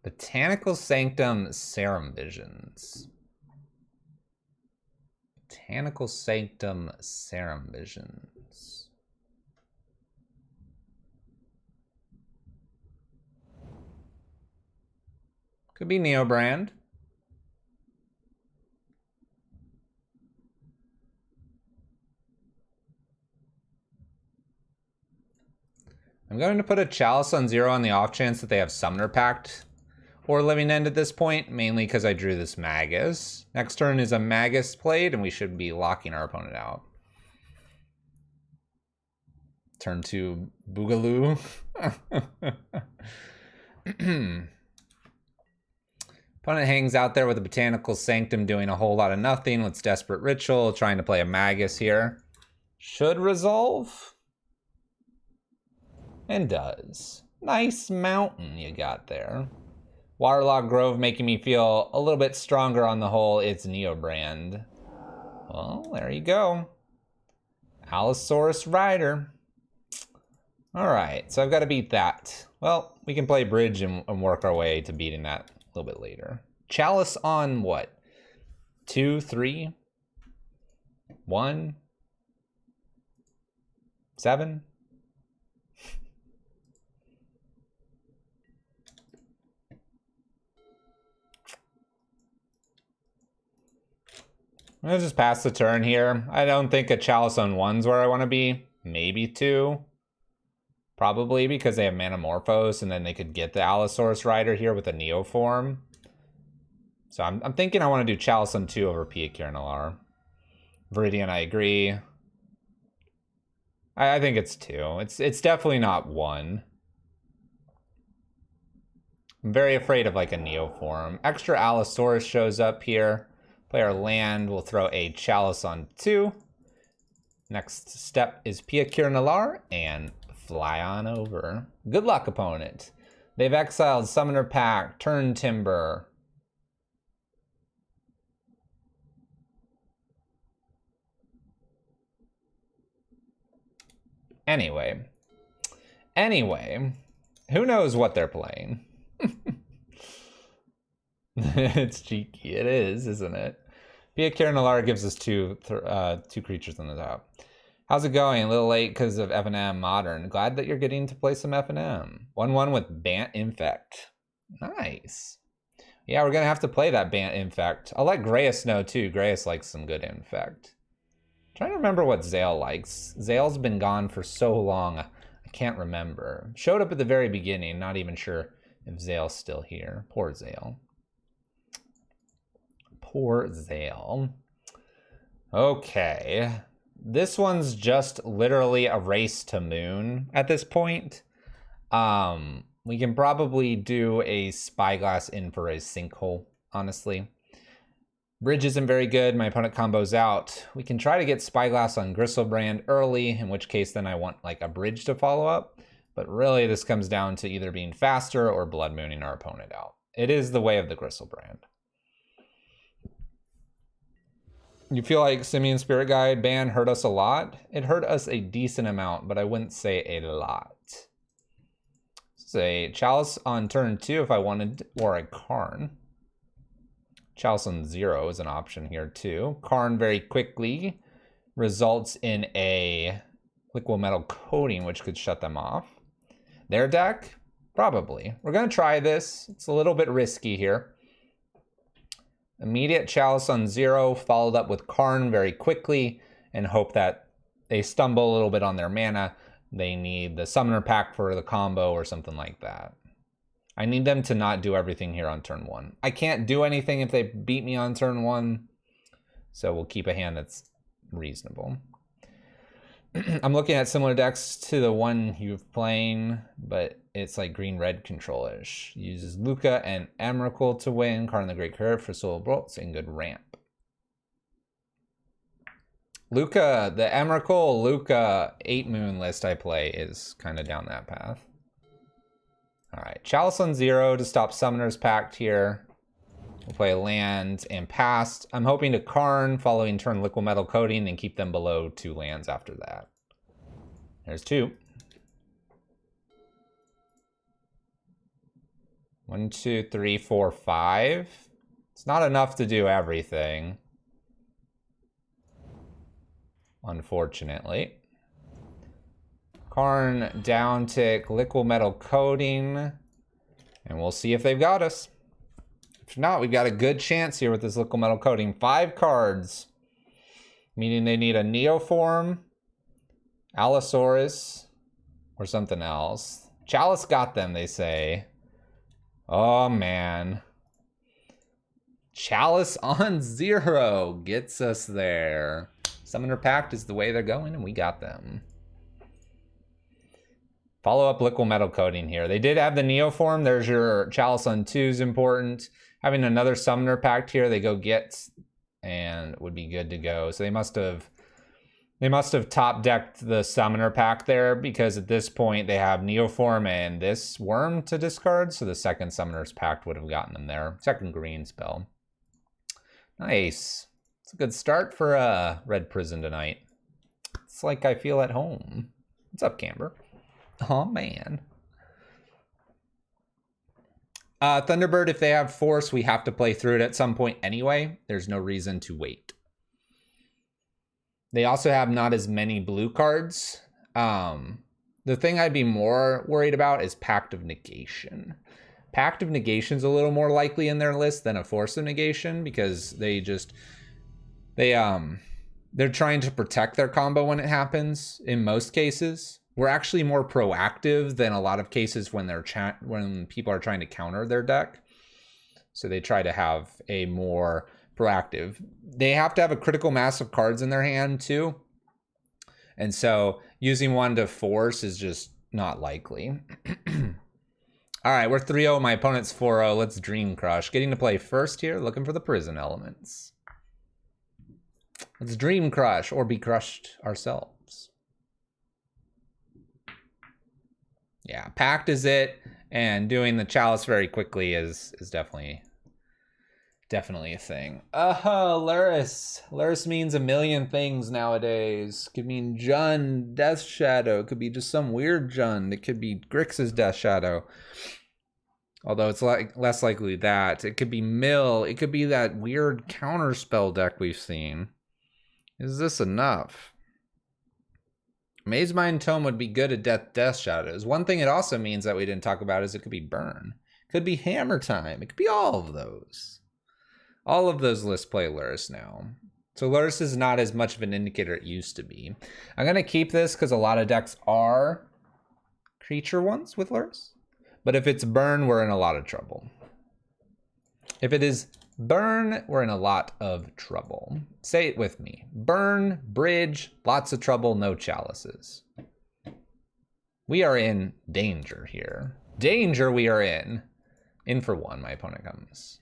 Botanical Sanctum Serum Visions. Botanical Sanctum Serum Visions. Could be Neobrand. I'm going to put a Chalice on 0 on the off chance that they have Summoner Pact or Living End at this point, mainly because I drew this Magus. Next turn is a Magus played, and we should be locking our opponent out. Turn 2, Boogaloo. Opponent hangs out there with a Botanical Sanctum doing a whole lot of nothing. Let's Desperate Ritual, trying to play a Magus here. Should resolve. And does. Nice mountain you got there. Waterlogged Grove making me feel a little bit stronger on the whole. It's Neobrand. Well, there you go. Allosaurus Rider. All right, so I've got to beat that. Well, we can play bridge and work our way to beating that a little bit later. Chalice on what? 2, 3, 1, 7. I'm gonna just pass the turn here. I don't think a Chalice on 1's where I want to be. Maybe 2. Probably because they have Manamorphose, and then they could get the Allosaurus Rider here with a Neoform. So I'm thinking I want to do Chalice on 2 over Pia Kirnalar. Viridian, I agree. I think it's 2. It's definitely not 1. I'm very afraid of like a Neoform. Extra Allosaurus shows up here. Play our land, we'll throw a Chalice on 2. Next step is Pia Kirnalar and fly on over. Good luck, opponent. They've exiled Summoner Pact, Turn Timber. Anyway, who knows what they're playing? It's cheeky. It is, isn't it? Pia Kirnalar gives us two creatures on the top. How's it going? A little late because of F&M Modern. Glad that you're getting to play some F&M. 1/1 with Bant Infect. Nice. Yeah, we're going to have to play that Bant Infect. I'll let Grayus know too. Grayus likes some good Infect. I'm trying to remember what Zale likes. Zale's been gone for so long, I can't remember. Showed up at the very beginning, not even sure if Zale's still here. Poor Zale. Poor Zale. Okay. This one's just literally a race to moon at this point. We can probably do a Spyglass in for a Sinkhole, honestly. Bridge isn't very good. My opponent combos out. We can try to get Spyglass on Gristlebrand early, in which case then I want like a bridge to follow up. But really this comes down to either being faster or Blood Mooning our opponent out. It is the way of the Gristlebrand. You feel like Simian Spirit Guide ban hurt us a lot? It hurt us a decent amount, but I wouldn't say a lot. Say Chalice on turn 2 if I wanted, or a Karn. Chalice on 0 is an option here too. Karn very quickly results in a Liquid Metal Coating, which could shut them off. Their deck? Probably. We're gonna try this. It's a little bit risky here. Immediate Chalice on 0, followed up with Karn very quickly, and hope that they stumble a little bit on their mana. They need the Summoner Pact for the combo or something like that. I need them to not do everything here on turn 1. I can't do anything if they beat me on turn 1, so we'll keep a hand that's reasonable. I'm looking at similar decks to the one you're playing, but it's like green-red control-ish. Uses Luca and Emrakul to win, Karn the Great Curve for Soul Bolts, and good ramp. Luca, the Emrakul Luca 8-moon list I play is kind of down that path. Alright, Chalice on 0 to stop Summoner's Pact here. We'll play land and past. I'm hoping to Karn following turn Liquid Metal Coating and keep them below 2 lands after that. There's 2. 1, 2, 3, 4, 5. It's not enough to do everything, unfortunately. Karn down tick, Liquid Metal Coating, and we'll see if they've got us. If not, we've got a good chance here with this Liquid Metal Coating. 5 cards, meaning they need a Neoform, Allosaurus, or something else. Chalice got them, they say. Oh, man. Chalice on 0 gets us there. Summoner Pact is the way they're going, and we got them. Follow up Liquid Metal Coating here. They did have the Neoform. There's your Chalice on 2 is important. Having another Summoner Pact here, they go get and would be good to go. So they must have top decked the Summoner Pact there, because at this point they have Neoform and this Worm to discard. So the second Summoner's Pact would have gotten them there. Second green spell. Nice. It's a good start for Red Prison tonight. It's like I feel at home. What's up, Camber? Oh, man. Thunderbird, if they have Force, we have to play through it at some point anyway. There's no reason to wait. They also have not as many blue cards. The thing I'd be more worried about is Pact of Negation. Pact of Negation is a little more likely in their list than a Force of Negation, because they're trying to protect their combo when it happens in most cases. We're actually more proactive than a lot of cases when when people are trying to counter their deck. So they try to have a more proactive. They have to have a critical mass of cards in their hand too. And so using one to force is just not likely. All right, we're 3-0. My opponent's 4-0. Let's Dream Crush. Getting to play first here, looking for the prison elements. Let's Dream Crush or be crushed ourselves. Yeah, Pact is it, and doing the Chalice very quickly is definitely a thing. Luris. Luris means a million things nowadays. Could mean Jund, Death Shadow. It could be just some weird Jund. It could be Grixis Death Shadow. Although it's less likely that. It could be Mill. It could be that weird counterspell deck we've seen. Is this enough? Maze Mind Tome would be good at Death Shadows. One thing it also means that we didn't talk about is it could be Burn. It could be Hammer Time. It could be all of those. All of those lists play Luris now. So Luris is not as much of an indicator it used to be. I'm going to keep this because a lot of decks are creature ones with Luris. But if it's Burn, we're in a lot of trouble. If it is Burn, we're in a lot of trouble. Say it with me. Burn, Bridge, lots of trouble, no chalices. We are in danger here. Danger we are in. In for one, my opponent comes.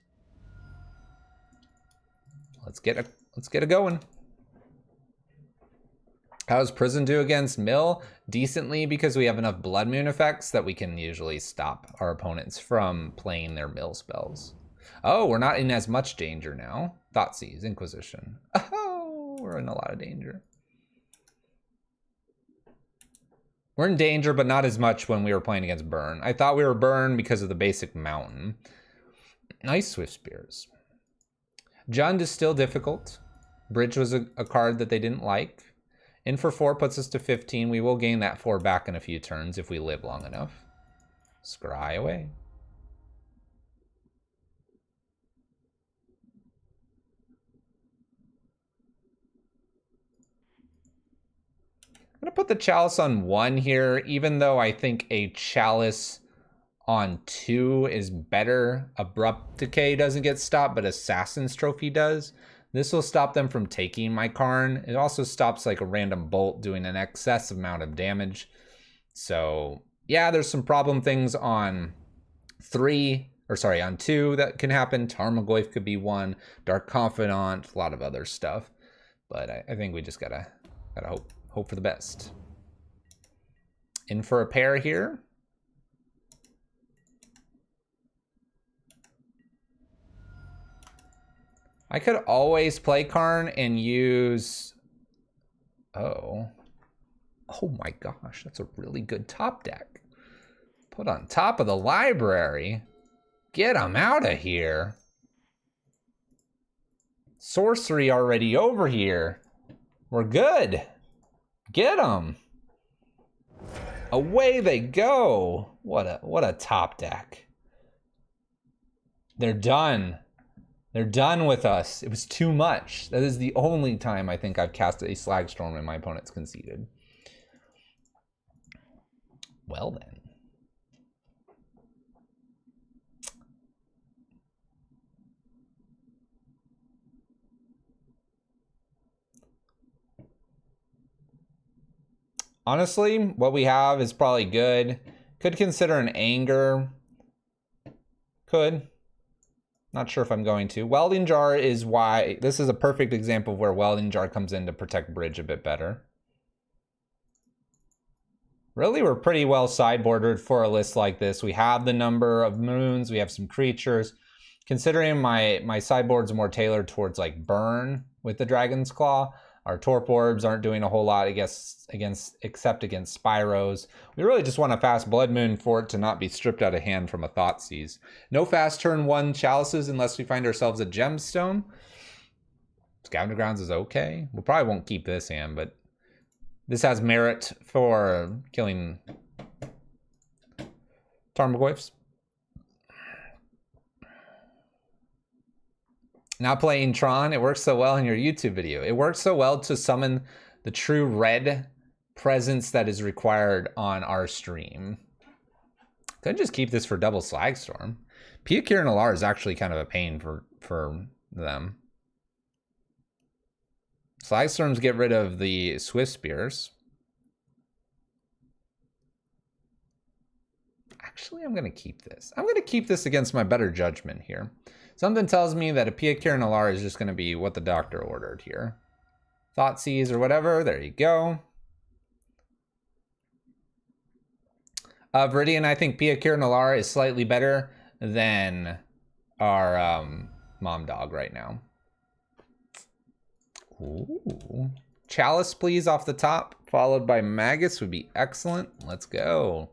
Let's get it going. How does Prison do against Mill? Decently, because we have enough Blood Moon effects that we can usually stop our opponents from playing their Mill spells. Oh, we're not in as much danger now. Thoughtseize, Inquisition. Oh, we're in a lot of danger. We're in danger, but not as much when we were playing against Burn. I thought we were Burn because of the basic Mountain. Nice Swift Spears. Jund is still difficult. Bridge was a card that they didn't like. In for 4 puts us to 15. We will gain that 4 back in a few turns if we live long enough. Scry away. I'm gonna put the Chalice on 1 here, even though I think a Chalice on 2 is better. Abrupt Decay doesn't get stopped, but Assassin's Trophy does. This will stop them from taking my Karn. It also stops like a random bolt doing an excess amount of damage. So yeah, there's some problem things on 2 that can happen. Tarmogoyf could be 1, Dark Confidant, a lot of other stuff. But I think we just gotta hope for the best. In for a pair here. I could always play Karn and use... Oh my gosh, that's a really good top deck. Put on top of the library. Get him out of here. Sorcery already over here. We're good. Get them. Away they go. What a top deck. They're done. They're done with us. It was too much. That is the only time I think I've cast a Slagstorm and my opponent's conceded. Well then. Honestly, what we have is probably good. Could consider an Anger. Could. Not sure if I'm going to. Welding Jar is why... This is a perfect example of where Welding Jar comes in to protect Bridge a bit better. Really, we're pretty well sideboarded for a list like this. We have the number of moons. We have some creatures. Considering my sideboard's more tailored towards like burn with the Dragon's Claw, our Torp Orbs aren't doing a whole lot except against Spyros. We really just want a fast Blood Moon for it to not be stripped out of hand from a Thoughtseize. No fast turn 1 Chalices unless we find ourselves a Gemstone. Scavenger Grounds is okay. We probably won't keep this hand, but this has merit for killing Tarmogoyfs. Not playing Tron, it works so well in your YouTube video. It works so well to summon the true red presence that is required on our stream. Could just keep this for double Slagstorm. Pia Kiran Alar is actually kind of a pain for them. Slagstorms get rid of the Swift Spears. Actually, I'm going to keep this. I'm going to keep this against my better judgment here. Something tells me that a Pia Kiran Alar is just going to be what the doctor ordered here. Thoughtseize or whatever. There you go. Viridian, I think Pia Kiran Alar is slightly better than our mom dog right now. Ooh. Chalice, please, off the top, followed by Magus would be excellent. Let's go.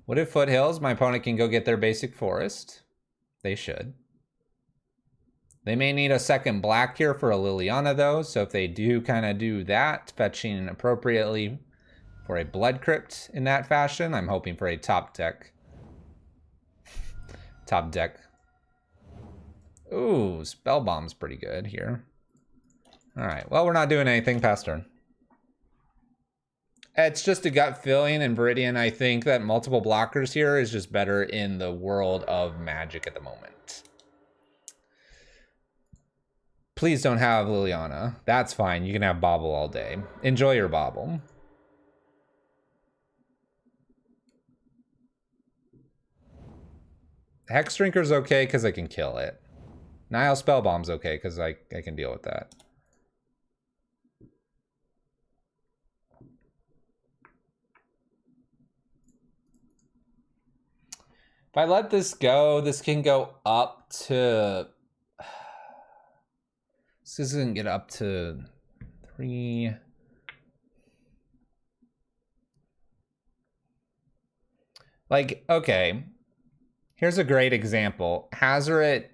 What if Foothills? My opponent can go get their basic forest. They should. They may need a second black here for a Liliana, though. So if they do kind of do that, fetching appropriately for a Blood Crypt in that fashion, I'm hoping for a top deck. Top deck. Ooh, Spellbomb's pretty good here. All right, well, we're not doing anything past turn. It's just a gut feeling, and Viridian, I think that multiple blockers here is just better in the world of Magic at the moment. Please don't have Liliana. That's fine. You can have Bobble all day. Enjoy your Bobble. Hex Drinker's okay because I can kill it. Nile Spellbomb's okay because I can deal with that. If I let this go, this can go up to... This isn't get up to 3... Like, okay. Here's a great example. Hazoret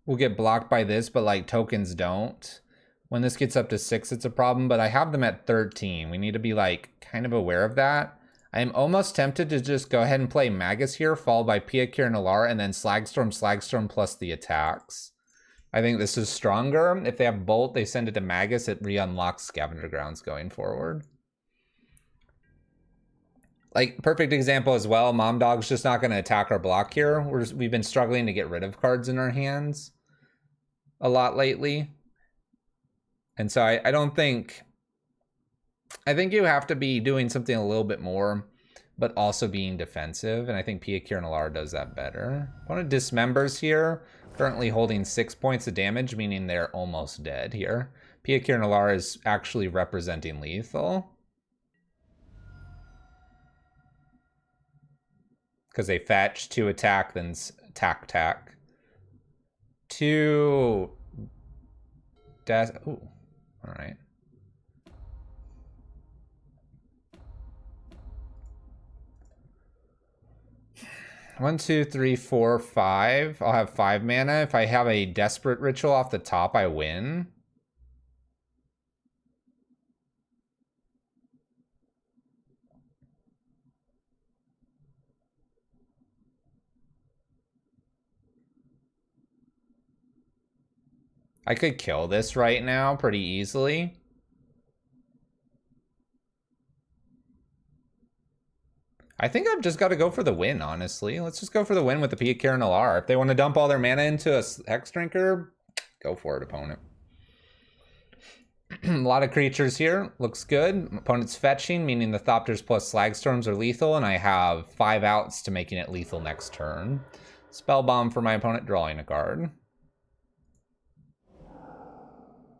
will get blocked by this, but like tokens don't. When this gets up to 6, it's a problem, but I have them at 13. We need to be like kind of aware of that. I'm almost tempted to just go ahead and play Magus here, followed by Pia Kiran Alar, and then Slagstorm plus the attacks. I think this is stronger. If they have Bolt, they send it to Magus, it re-unlocks Scavenger Grounds going forward. Like, perfect example as well, Mom Dog's just not going to attack our block here. We've been struggling to get rid of cards in our hands a lot lately. And so I don't think... I think you have to be doing something a little bit more, but also being defensive. And I think Pia Kirnalar does that better. Opponent dismembers here. Currently holding 6 points of damage, meaning they're almost dead here. Pia Kirnalar is actually representing lethal. Because they fetch, 2 attack, then tack. 2... Ooh, alright. One, two, three, four, 5. I'll have 5 mana. If I have a Desperate Ritual off the top, I win. I could kill this right now pretty easily. I think I've just got to go for the win, honestly. Let's just go for the win with the Pia Kirnalar. If they want to dump all their mana into a Hex Drinker, go for it, opponent. A lot of creatures here. Looks good. Opponent's fetching, meaning the Thopters plus Slagstorms are lethal, and I have 5 outs to making it lethal next turn. Spell Bomb for my opponent, drawing a card.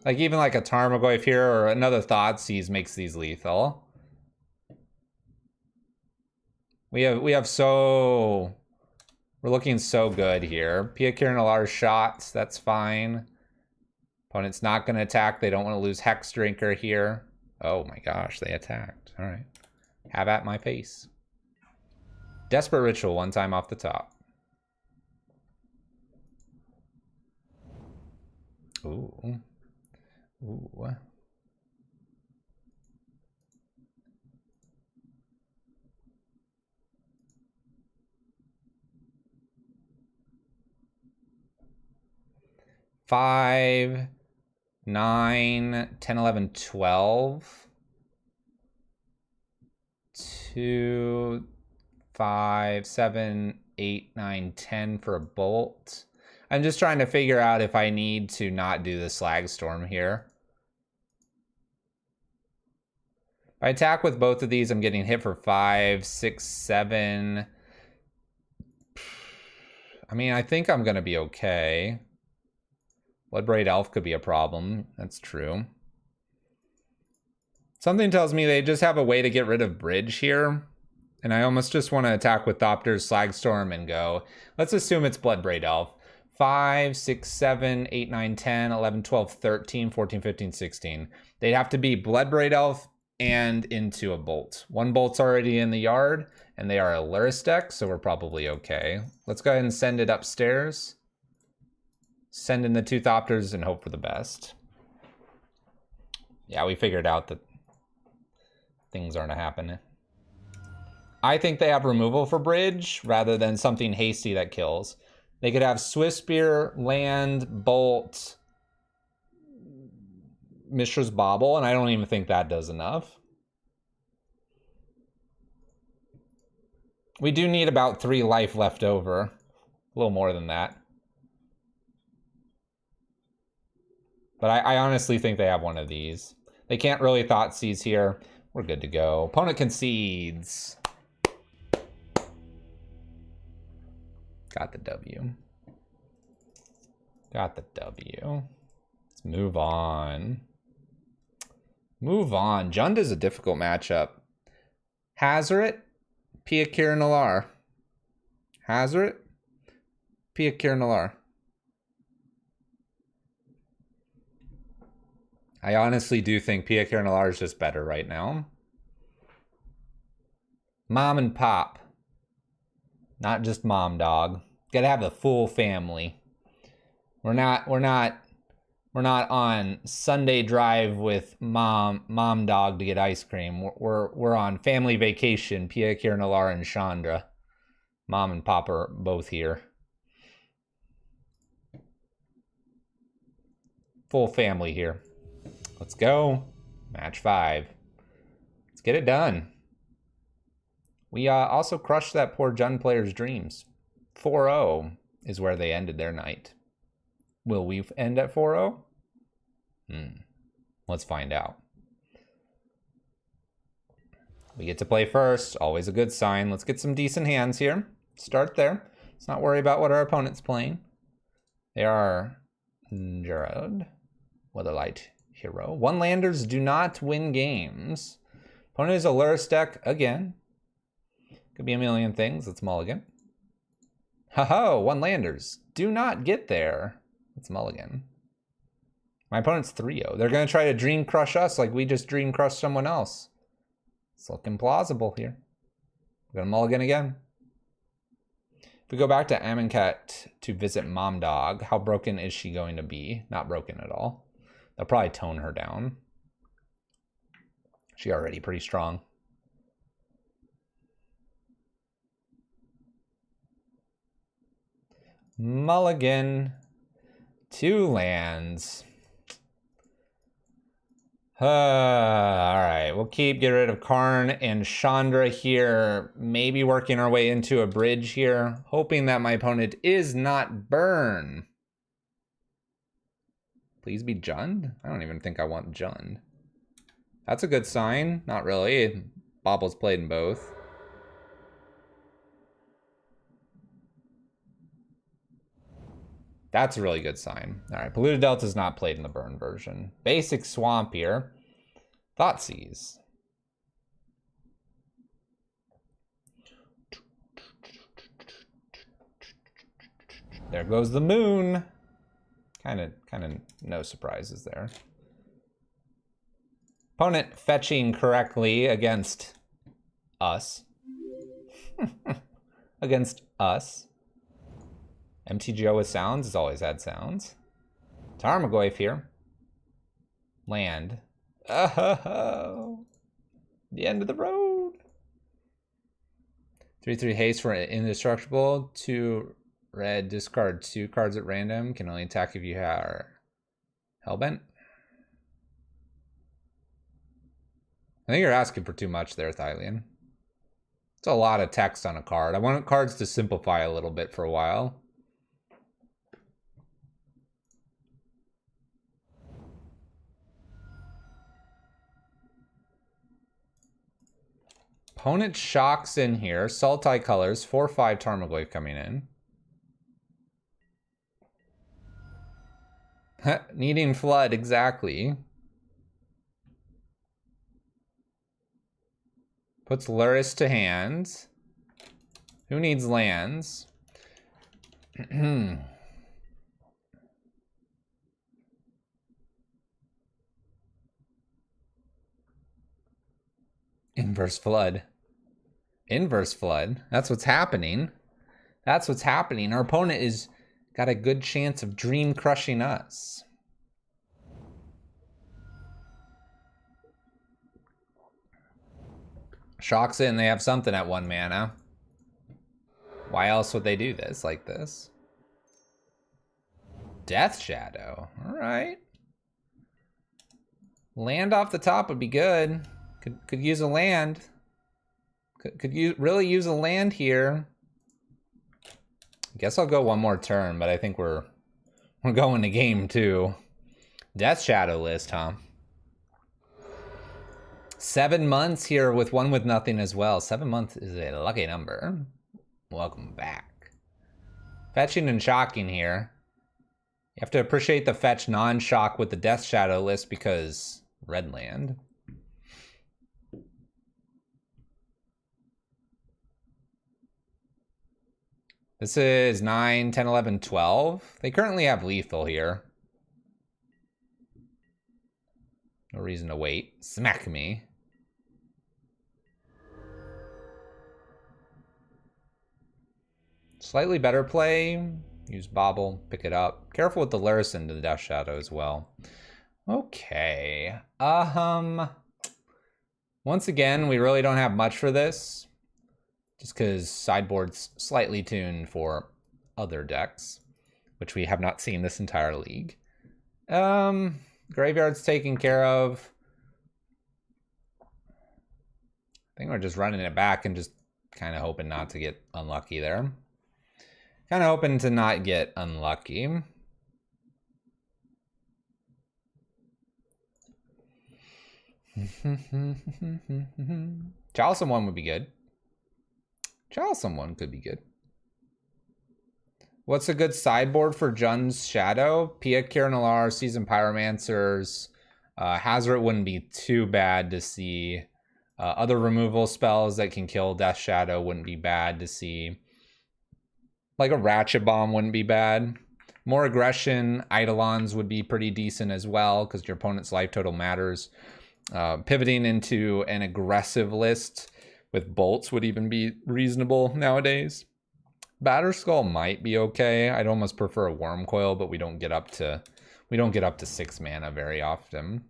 Like, even like a Tarmogoyf here or another Thoughtseize makes these lethal. We're looking so good here. Pia Kirnalar shots, that's fine. Opponent's not going to attack. They don't want to lose Hex Drinker here. Oh my gosh, they attacked. All right. Have at my face. Desperate Ritual, 1 time off the top. Ooh. Ooh. Five, 9, 10, 11, 12. 2, 5, 7, 8, 9, 10 for a bolt. I'm just trying to figure out if I need to not do the Slagstorm here. If I attack with both of these, I'm getting hit for 5, 6, 7. I mean, I think I'm going to be okay. Bloodbraid Elf could be a problem. That's true. Something tells me they just have a way to get rid of Bridge here. And I almost just want to attack with Thopters, Slagstorm, and go. Let's assume it's Bloodbraid Elf. 5, 6, 7, 8, 9, 10, 11, 12, 13, 14, 15, 16. They'd have to be Bloodbraid Elf and into a bolt. 1 bolt's already in the yard, and they are a Luris deck, so we're probably okay. Let's go ahead and send it upstairs. Send in the 2 Thopters and hope for the best. Yeah, we figured out that things aren't happening. I think they have removal for Bridge rather than something hasty that kills. They could have Swiftspear, Land, Bolt, Mishra's Bauble, and I don't even think that does enough. We do need about 3 life left over. A little more than that. But I honestly think they have one of these. They can't really Thoughtseize here. We're good to go. Opponent concedes. Got the W. Got the W. Let's move on. Move on. Junda's a difficult matchup. Hazoret, Pia Kirnalar. Hazoret, Pia Kirnalar. I honestly do think Pia Kirnalar is just better right now. Mom and Pop. Not just Mom Dog. Gotta have the full family. We're not on Sunday drive with mom Dog to get ice cream. We're on family vacation. Pia Kirnalar and Chandra. Mom and Pop are both here. full family here. Let's go. Match 5. Let's get it done. We also crushed that poor Jun player's dreams. 4-0 is where they ended their night. Will we end at 4-0? Let's find out. We get to play first. Always a good sign. Let's get some decent hands here. Start there. Let's not worry about what our opponent's playing. They are Gerard, Weatherlight Hero. One-landers do not win games. Opponent is a Luris deck again. Could be a million things. Let's mulligan. Ho-ho, one-landers do not get there. Let's mulligan. My opponent's 3-0. They're going to try to dream crush us like we just dream crushed someone else. It's looking plausible here. We're going to mulligan again. If we go back to Amonkhet to visit Mom Dog, how broken is she going to be? Not broken at all. They'll probably tone her down. She's already pretty strong. Mulligan. 2 lands. All right, we'll get rid of Karn and Chandra here. Maybe working our way into a bridge here. Hoping that my opponent is not Burn. Please be Jund? I don't even think I want Jund. That's a good sign. Not really. Bobble's played in both. That's a really good sign. All right, Polluted Delta is not played in the Burn version. Basic Swamp here. Thoughtseize. There goes the moon. Kind of no surprises there. Opponent fetching correctly against us. Against us. MTGO with sounds has always had sounds. Tarmogoyf here. Land. Oh, the end of the road. 3/3 haste for indestructible. 2 red, discard 2 cards at random. Can only attack if you are Hellbent. I think you're asking for too much there, Thylian. It's a lot of text on a card. I want cards to simplify a little bit for a while. Opponent shocks in here. Sultai colors. 4/5 Tarmogoyf coming in. Needing flood, exactly. Puts Luris to hand. Who needs lands? Inverse flood. Inverse flood. That's what's happening. That's what's happening. Our opponent is got a good chance of dream crushing us. Shocks in. They have something at 1 mana. Why else would they do this like this? Death Shadow. All right. Land off the top would be good. Could use a land. Could you really use a land here? I guess I'll go one more turn, but I think we're going to game 2. Death Shadow list, huh? 7 months here with 1 with nothing as well. 7 months is a lucky number. Welcome back. Fetching and shocking here. You have to appreciate the fetch non-shock with the Death Shadow list because red land. This is 9, 10, 11, 12. They currently have lethal here. No reason to wait. Smack me. Slightly better play. Use Bobble, pick it up. Careful with the Luris into the Death Shadow as well. Okay. Once again, we really don't have much for this. Just because sideboard's slightly tuned for other decks, which we have not seen this entire league. Graveyard's taken care of. I think we're just running it back and just kind of hoping not to get unlucky there. Kind of hoping to not get unlucky. Chalice one would be good. Chalice one could be good. What's a good sideboard for Jun's Shadow? Pia Kirinalar, Seasoned Pyromancers. Hazard wouldn't be too bad to see. Other removal spells that can kill Death Shadow wouldn't be bad to see. Like a Ratchet Bomb wouldn't be bad. More aggression, Eidolons would be pretty decent as well because your opponent's life total matters. Pivoting into an aggressive list with bolts would even be reasonable nowadays. Batterskull might be okay. I'd almost prefer a Worm Coil, but we don't get up to 6 mana very often.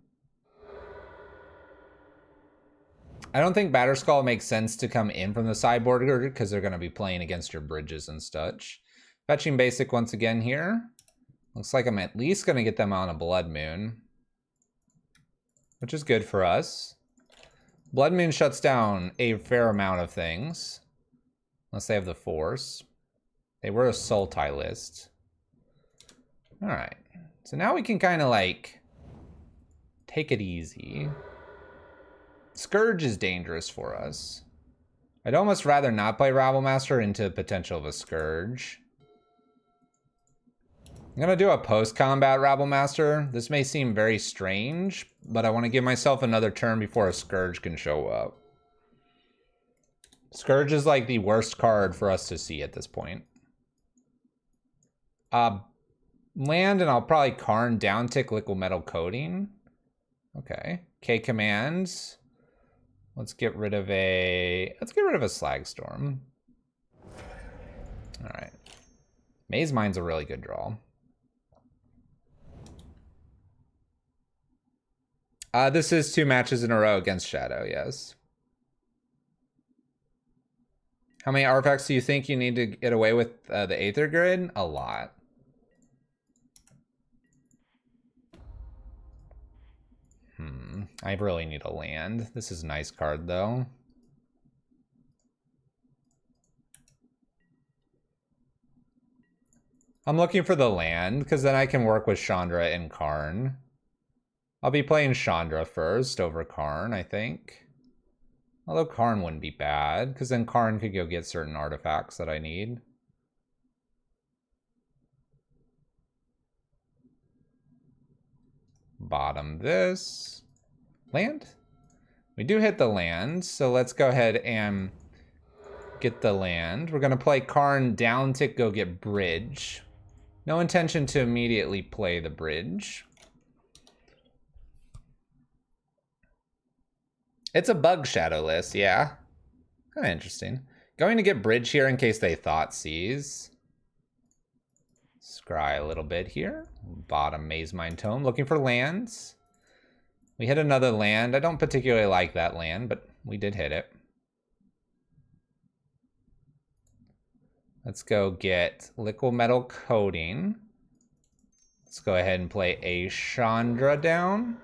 I don't think Batterskull makes sense to come in from the sideboard because they're going to be playing against your bridges and such. Fetching basic once again here. Looks like I'm at least going to get them on a Blood Moon, which is good for us. Blood Moon shuts down a fair amount of things. Unless they have the Force. They were a Sultai list. Alright. So now we can kind of like take it easy. Scourge is dangerous for us. I'd almost rather not play Rabblemaster into the potential of a Scourge. I'm going to do a post-combat Rabblemaster. This may seem very strange, but I want to give myself another turn before a Scourge can show up. Scourge is like the worst card for us to see at this point. Land, and I'll probably Karn downtick Liquid Metal Coating. Okay. K commands. Let's get rid of a Slag Storm. All right. Maze Mine's a really good draw. This is 2 matches in a row against Shadow, yes. How many artifacts do you think you need to get away with the Aether Grid? A lot. I really need a land. This is a nice card, though. I'm looking for the land, because then I can work with Chandra and Karn. I'll be playing Chandra first over Karn, I think. Although Karn wouldn't be bad, because then Karn could go get certain artifacts that I need. Bottom this. Land? We do hit the land, so let's go ahead and get the land. We're going to play Karn down tick, go get bridge. No intention to immediately play the bridge. It's a bug shadow list, yeah. Kind of interesting. Going to get bridge here in case they Thoughtseize. Scry a little bit here. Bottom Maze Mine Tome. Looking for lands. We hit another land. I don't particularly like that land, but we did hit it. Let's go get Liquid Metal Coating. Let's go ahead and play a Chandra down.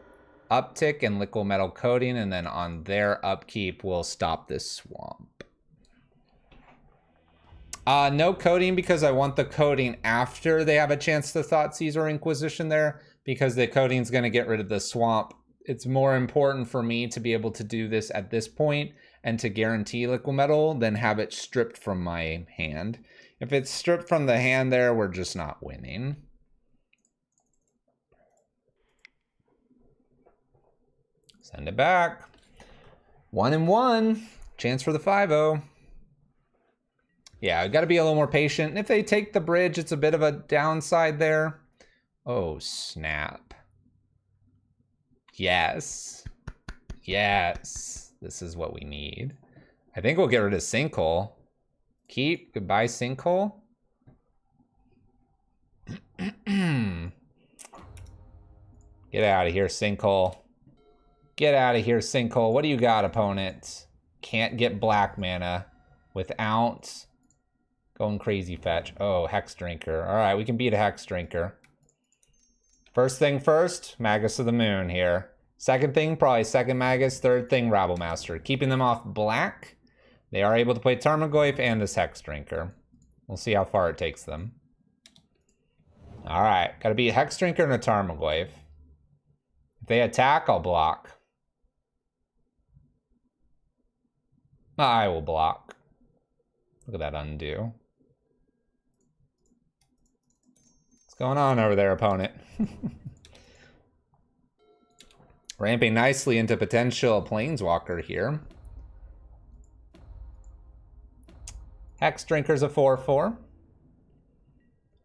Uptick and Liquid Metal Coating, and then on their upkeep, we'll stop this swamp. No coating because I want the coating after they have a chance to Thoughtseize or Inquisition there, because the coating's going to get rid of the swamp. It's more important for me to be able to do this at this point and to guarantee Liquid Metal than have it stripped from my hand. If it's stripped from the hand there, we're just not winning. Send it back. 1-1. Chance for the 5-0. Yeah, I've got to be a little more patient. If they take the bridge, it's a bit of a downside there. Oh, snap. Yes. Yes. This is what we need. I think we'll get rid of Sinkhole. Keep. Goodbye, Sinkhole. Get out of here, Sinkhole. Get out of here, Sinkhole. What do you got, opponent? Can't get black mana without going crazy fetch. Oh, Hex Drinker. All right, we can beat a Hex Drinker. First thing first, Magus of the Moon here. Second thing, probably second Magus. Third thing, Rabble Master. Keeping them off black. They are able to play Tarmogoyf and this Hex Drinker. We'll see how far it takes them. Alright, gotta be a Hex Drinker and a Tarmogoyf. If they attack, I'll block. I will block. Look at that undo. What's going on over there, opponent? Ramping nicely into potential Planeswalker here. Hex Drinker's a 4/4.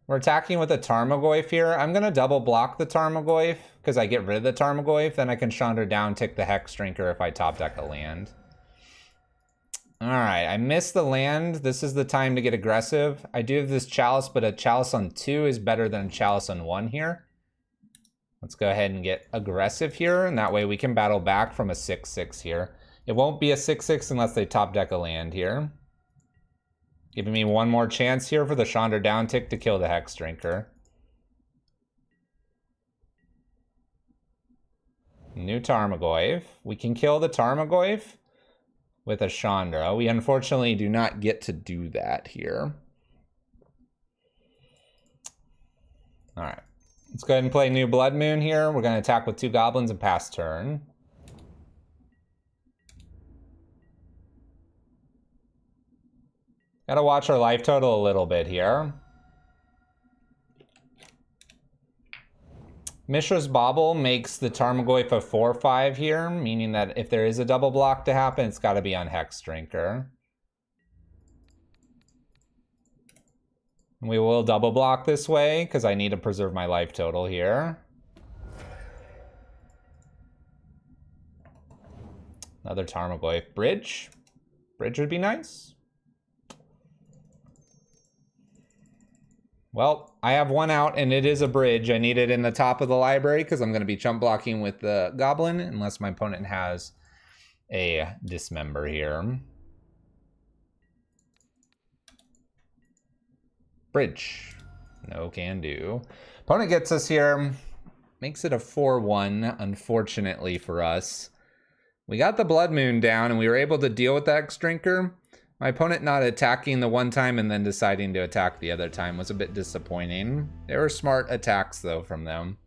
We're attacking with a Tarmogoyf here. I'm going to double block the Tarmogoyf because I get rid of the Tarmogoyf. Then I can Chandra down tick the Hex Drinker if I top deck a land. Alright, I missed the land. This is the time to get aggressive. I do have this Chalice, but a Chalice on 2 is better than a Chalice on 1 here. Let's go ahead and get aggressive here, and that way we can battle back from a 6/6 here. It won't be a 6/6 unless they top deck a land here. Giving me one more chance here for the Chandra down tick to kill the Hex Drinker. New Tarmogoyf. We can kill the Tarmogoyf with a Chandra. We unfortunately do not get to do that here. Alright. Let's go ahead and play New Blood Moon here. We're going to attack with 2 Goblins and pass turn. Gotta watch our life total a little bit here. Mishra's Bauble makes the Tarmogoyf a 4/5 here, meaning that if there is a double block to happen, it's gotta be on Hex Drinker. We will double block this way, because I need to preserve my life total here. Another Tarmogoyf. Bridge. Bridge would be nice. Well, I have one out, and it is a bridge. I need it in the top of the library, because I'm going to be chump blocking with the Goblin, unless my opponent has a Dismember here. Bridge. No can do. Opponent gets us here. Makes it a 4/1, unfortunately for us. We got the Blood Moon down, and we were able to deal with the Hex Drinker. My opponent not attacking the one time and then deciding to attack the other time was a bit disappointing. They were smart attacks, though, from them.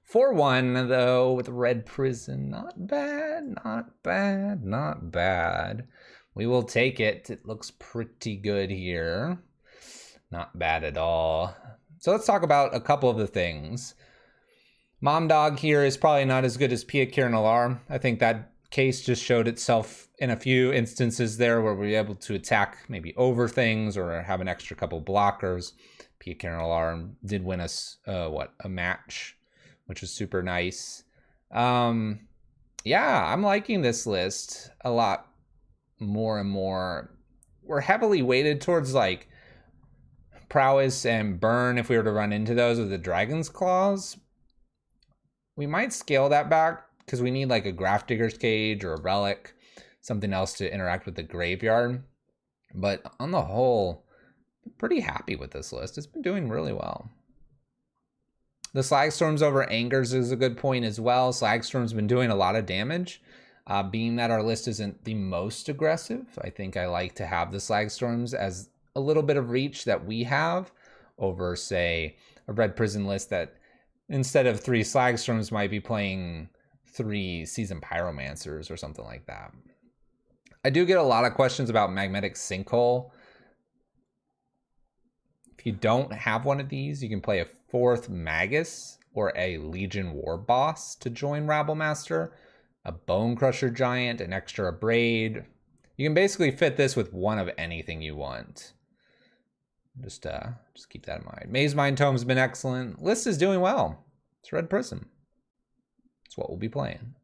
4/1, though, with Red Prison. Not bad, not bad, not bad. We will take it. It looks pretty good here. Not bad at all. So let's talk about a couple of the things. Mom Dog here is probably not as good as Pia Kirnalar. I think that case just showed itself in a few instances there where we were able to attack maybe over things or have an extra couple blockers. Pia Kirnalar did win us, a match, which was super nice. Yeah, I'm liking this list a lot more and more. We're heavily weighted towards like prowess and burn if we were to run into those with the Dragon's Claws. We might scale that back because we need like a Grafdigger's Cage or a Relic, something else to interact with the graveyard. But on the whole, I'm pretty happy with this list. It's been doing really well. The Slagstorms over Angers is a good point as well. Slagstorm's been doing a lot of damage. Being that our list isn't the most aggressive, I think I like to have the Slagstorms as a little bit of reach that we have over, say, a Red Prison list that instead of 3 Slagstorms might be playing 3 Seasoned Pyromancers or something like that. I do get a lot of questions about Magnetic Sinkhole. If you don't have one of these, you can play a 4th Magus or a Legion War Boss to join Rabble Master, a Bone Crusher Giant, an extra Braid. You can basically fit this with one of anything you want. Just keep that in mind. Maze Mind Tome's been excellent. List is doing well. It's Red Prism. That's what we'll be playing.